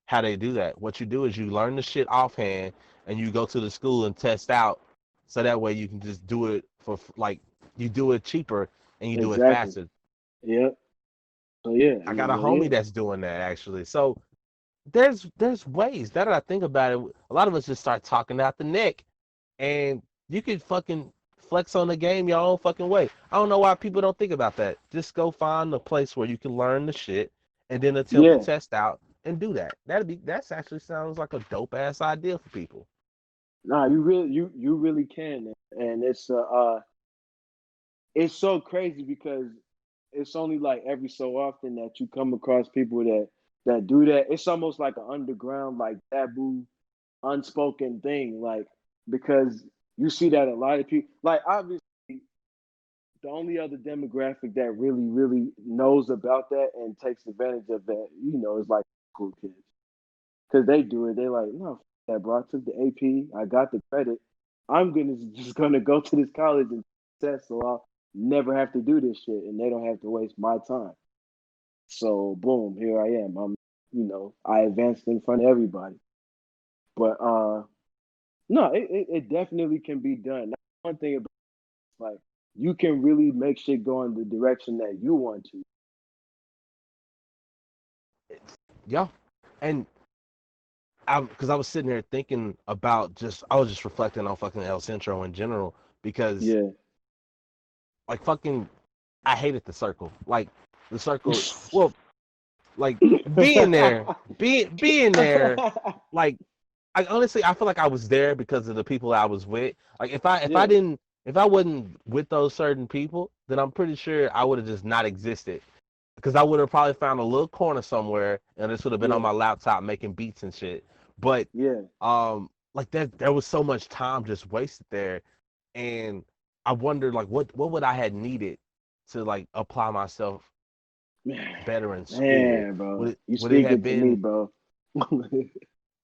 how they do that. What you do is you learn the shit offhand, and you go to the school and test out, so that way you can just do it for like you do it cheaper and you do it Exactly. faster. Yep. So yeah, I got a well, yeah. homie that's doing that actually. So there's ways. That I think about it, a lot of us just start talking out the neck, and you can fucking flex on the game your own fucking way. I don't know why people don't think about that. Just go find a place where you can learn the shit, and then attempt to Yeah. test out and do that. That's actually sounds like a dope ass idea for people. Nah, you really can, and it's so crazy because it's only like every so often that you come across people that do that. It's almost like an underground, like taboo, unspoken thing, like because you see that a lot of people, like obviously the only other demographic that really knows about that and takes advantage of that, is like school kids because they do it. They like, no, that bro. I took the AP. I got the credit. I'm gonna just gonna go to this college and test, so I'll never have to do this shit, and they don't have to waste my time. So boom, here I am. I advanced in front of everybody. But no, it definitely can be done. That's one thing about like you can really make shit go in the direction that you want to. Yeah, and because I was sitting there thinking about I was just reflecting on fucking El Centro in general because Yeah. like fucking I hated the circle. Like the circle. Well, like being there, like I honestly I feel like I was there because of the people I was with. Like Yeah. if I wasn't with those certain people, then I'm pretty sure I would have just not existed. Because I would have probably found a little corner somewhere and this would have been on Yeah. my laptop making beats and shit. But Yeah. like that there was so much time just wasted there, and I wondered like what would I had needed to like apply myself better in school? Man, bro. You Would it have speaking to me, been bro.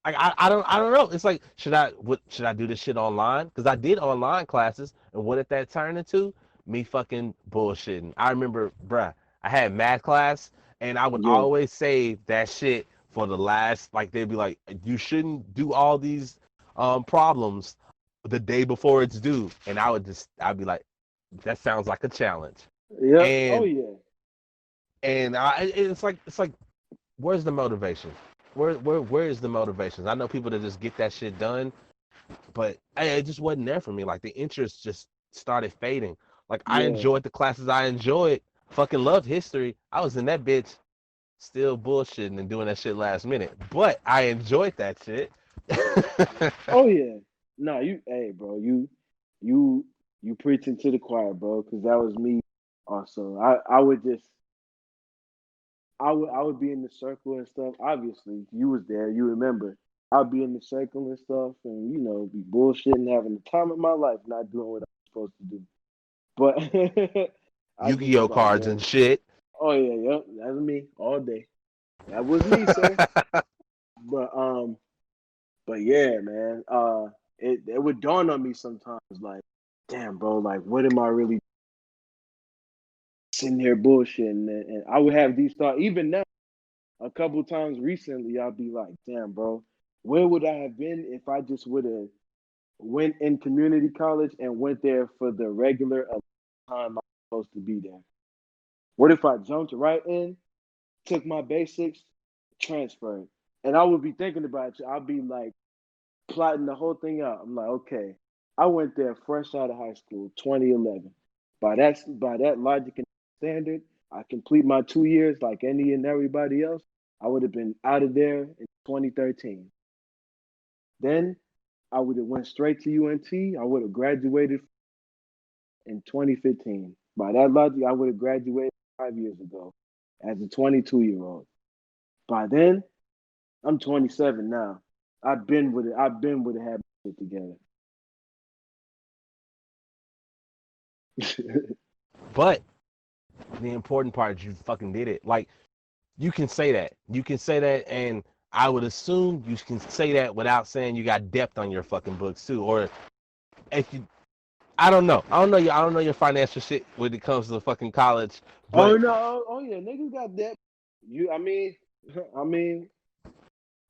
I don't know. It's like should I do this shit online? Because I did online classes, and what did that turn into? Me fucking bullshitting. I remember, bruh, I had math class, and I would Yeah. always save that shit for the last. Like they'd be like, you shouldn't do all these problems the day before it's due, and I'd be like, that sounds like a challenge, Yep. Oh and yeah. And it's like where's the motivation? Where is the motivation? I know people that just get that shit done, but it just wasn't there for me. Like the interest just started fading. Like I Yeah. enjoyed the classes I enjoyed. Fucking loved history. I was in that bitch still bullshitting and doing that shit last minute. But I enjoyed that shit. Oh yeah. No, hey, bro, you, you preaching to the choir, bro. Because that was me. Also, I would just, I would be in the circle and stuff. Obviously, you was there. You remember. I'd be in the circle and stuff, and be bullshitting, having the time of my life, not doing what I'm supposed to do. But I just was Yu-Gi-Oh like, cards and man, shit. oh yeah, yep, that's me all day. That was me, sir. But yeah, man. It would dawn on me sometimes, like, damn, bro, like, what am I really sitting here bullshitting? And I would have these thoughts even now. A couple times recently, I'll be like, damn, bro, where would I have been if I just would have went in community college and went there for the regular time I was supposed to be there? What if I jumped right in, took my basics, transferred? And I would be thinking about it. I'd be like plotting the whole thing out. I'm like, okay, I went there fresh out of high school, 2011. By that logic and standard, I complete my 2 years like any and everybody else. I would have been out of there in 2013. Then I would have went straight to UNT. I would have graduated in 2015. By that logic, I would have graduated 5 years ago as a 22-year-old. By then, I'm 27 now. I've been with it. I've been with it, having it together. But the important part is you fucking did it. Like you can say that. You can say that, and I would assume you can say that without saying you got depth on your fucking books too. Or if you, I don't know. I don't know your financial shit when it comes to fucking college. Oh But no! Oh yeah, niggas got that. I mean, I mean,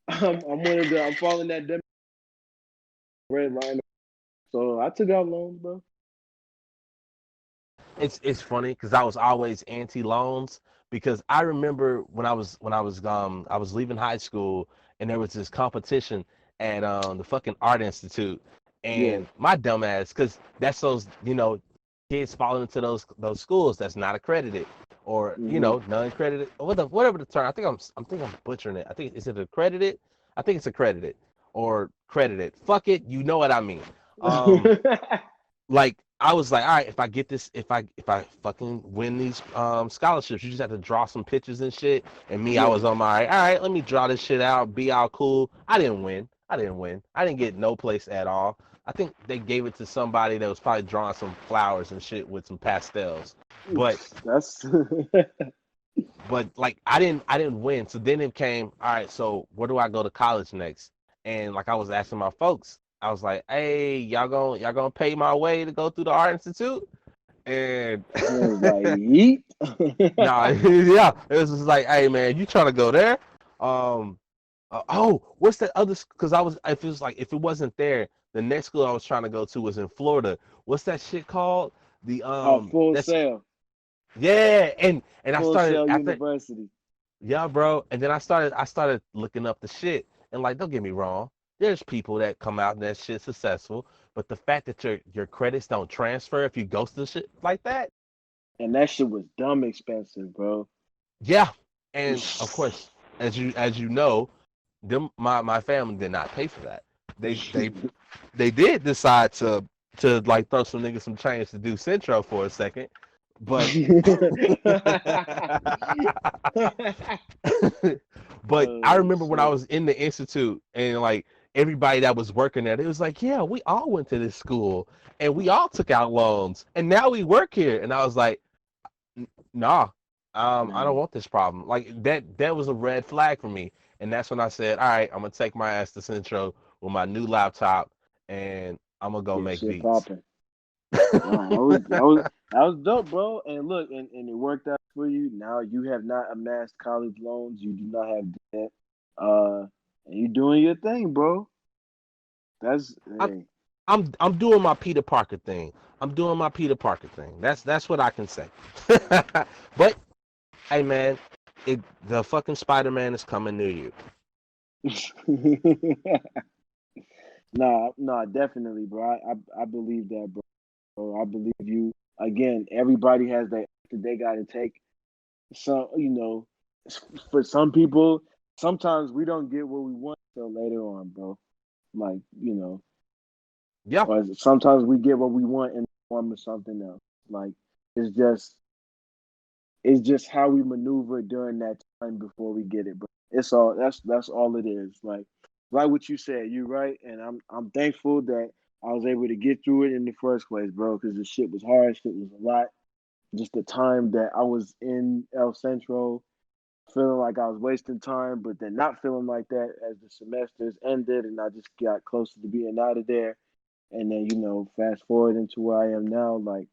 I'm one of the. I'm following that red line. So I took out loans, bro. it's funny because I was always anti loans because I remember when I was leaving high school and there was this competition at the fucking art institute Yeah. and my dumb ass because that's those kids falling into those schools that's not accredited or Hmm. non-accredited or whatever the term. I'm butchering it. I think is it accredited? I think it's accredited or credited. Fuck it, you know what I mean. Um, like I was like, all right, if I get this, if I fucking win these scholarships, you just have to draw some pictures and shit. And me, I Yeah. was on my all right, let me draw this shit out, be all cool. I didn't win. I didn't win. I didn't get no place at all. I think they gave it to somebody that was probably drawing some flowers and shit with some pastels. But That's like I didn't win. So then it came, all right, so where do I go to college next? And like I was asking my folks, I was like, hey, y'all gonna pay my way to go through the art institute? And it was like yeet. nah, yeah, it was just like, hey man, you trying to go there? Um, oh, what's that other? Because I was, if it was like, if it wasn't there, the next school I was trying to go to was in Florida. What's that shit called? The Full that's Sail, yeah, and I Full started Sail after University. yeah, bro. And then I started looking up the shit. And like, don't get me wrong, there's people that come out and that shit successful. But the fact that your credits don't transfer if you ghost the shit like that, And that shit was dumb expensive, bro. yeah. And of course, as you know, them my family did not pay for that. They did decide to like throw some niggas some change to do Centro for a second. But but I Oh remember when I shit. was in the institute and like everybody that was working there, it was like, yeah, we all went to this school and we all took out loans and now we work here. And I was like, nah, I don't Man. want this problem. Like that was a red flag for me. And that's when I said, all right, I'm gonna take my ass to Centro with my new laptop and I'm gonna go Get make shit beats. popping. Nah, that was dope, bro. And look, and it worked out for you. Now you have not amassed college loans. You do not have debt. And you doing your thing, bro. That's I'm hey. I'm doing my Peter Parker thing. I'm doing my Peter Parker thing. That's what I can say. But Hey man, the fucking Spider-Man is coming near you. Nah, definitely, bro. I believe that, bro. I believe you. Again, everybody has that they got to take. So for some people, sometimes we don't get what we want till later on, bro. Like Yeah, or sometimes we get what we want in the form of something else. Like it's just it's just how we maneuver during that time before we get it, bro. It's all that's all it is. Like what you said, you're right, and I'm thankful that I was able to get through it in the first place, bro. Because the shit was hard, shit was a lot. Just the time that I was in El Centro, feeling like I was wasting time, but then not feeling like that as the semesters ended, and I just got closer to being out of there. And then fast forward into where I am now, like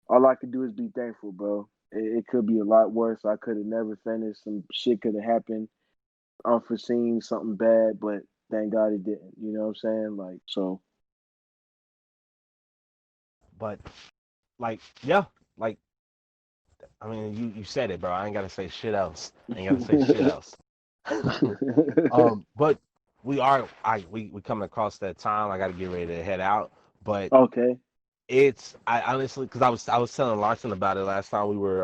all I could do is be thankful, bro. It could be a lot worse. I could have never finished. Some shit could have happened, unforeseen, something bad, but thank God it didn't. You know what I'm saying? Like, so. but like, yeah, like I mean, you said it, bro. I ain't gotta say shit else. I ain't gotta say shit else. But we coming across that time. I gotta get ready to head out. But Okay. I honestly, because I was telling Larson about it last time we were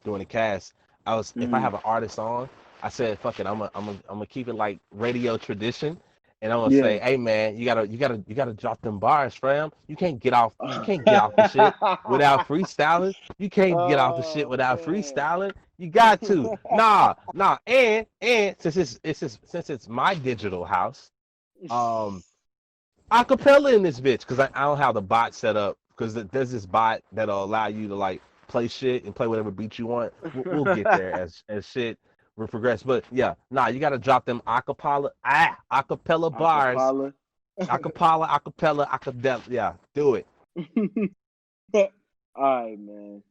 doing the cast. If I Mm. have an artist on, I said fuck it, I'm gonna keep it like radio tradition, and I'm gonna Yeah. say, hey man, you gotta drop them bars, fam. You can't get off the shit without freestyling. You can't get off the shit Oh without man. freestyling. You got to. Nah, and since it's my digital house, um acapella in this bitch because I don't have the bot set up because there's this bot that'll allow you to like play shit and play whatever beat you want. We'll get there as shit will progress. But yeah, nah, you gotta drop them acapella bars, Acapella. acapella. Yeah, do it. All right, man.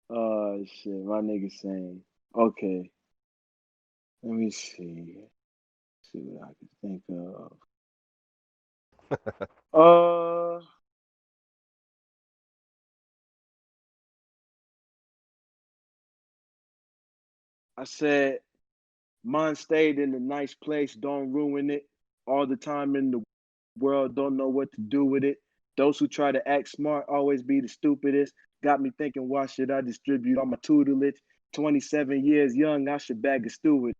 Oh shit, my nigga saying. Okay, let me see. See what I can think of. Uh, I said mine stayed in a nice place. Don't ruin it. All the time in the world, don't know what to do with it. Those who try to act smart always be the stupidest. Got me thinking, why should I distribute all my tutelage? 27 years young, I should bag a steward.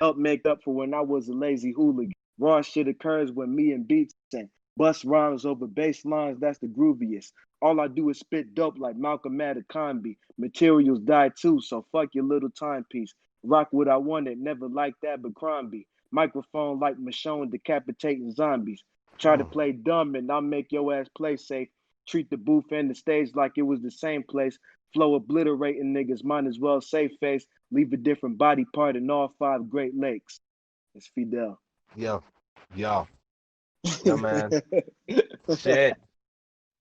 Help make up for when I was a lazy hooligan. Raw shit occurs when me and beats and bust rhymes over bass lines, that's the grooviest. All I do is spit dope like Malcolm Abercrombie. Materials die too, so fuck your little timepiece. Rock what I wanted, never like that but Crombie. Microphone like Michonne decapitating zombies. Try to Mm. play dumb and I'll make your ass play safe. Treat the booth and the stage like it was the same place. Flow obliterating niggas, might as well save face. Leave a different body part in all 5 Great Lakes. It's Fidel. Yeah, yeah, yeah, man. Shit.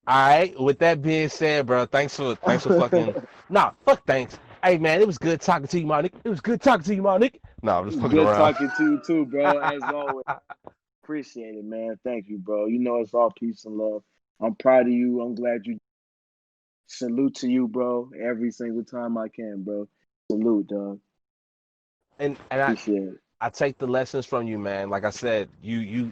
All right. With that being said, bro, thanks for fucking. Nah, fuck thanks. Hey man, it was good talking to you, my nigga. It was good talking to you, my nigga. Nah, I'm just fucking Good around. talking to you too, bro. As always, appreciate it, man. Thank you, bro. You know it's all peace and love. I'm proud of you. I'm glad you. Salute to you, bro. Every single time I can, bro. Salute, dog. And Appreciate it. I take the lessons from you, man. Like I said, you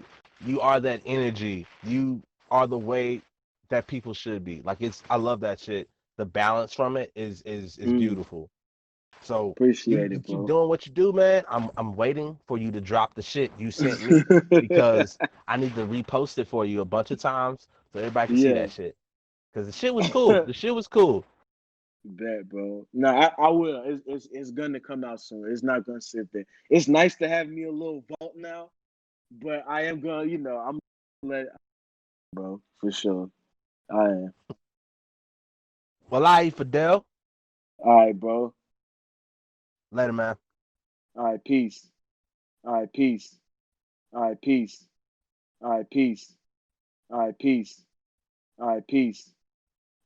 are that energy. You are the way that people should be. Like I love that shit. The balance from it is Mm, beautiful. So appreciate you it, keep bro. doing what you do, man. I'm waiting for you to drop the shit you sent me because I need to repost it for you a bunch of times so everybody can see Yeah. that shit. Cause the shit was cool. The shit was cool. Bet, bro. No, I will. It's gonna come out soon. It's not gonna sit there. It's nice to have me a little vault now, but I am gonna, I'm gonna let bro, for sure. I am. Well, I Fidel. All right, bro. Later, man. All right, peace. All right, peace. All right, peace. All right, peace. All right, peace. All right, peace.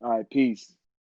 All right, peace.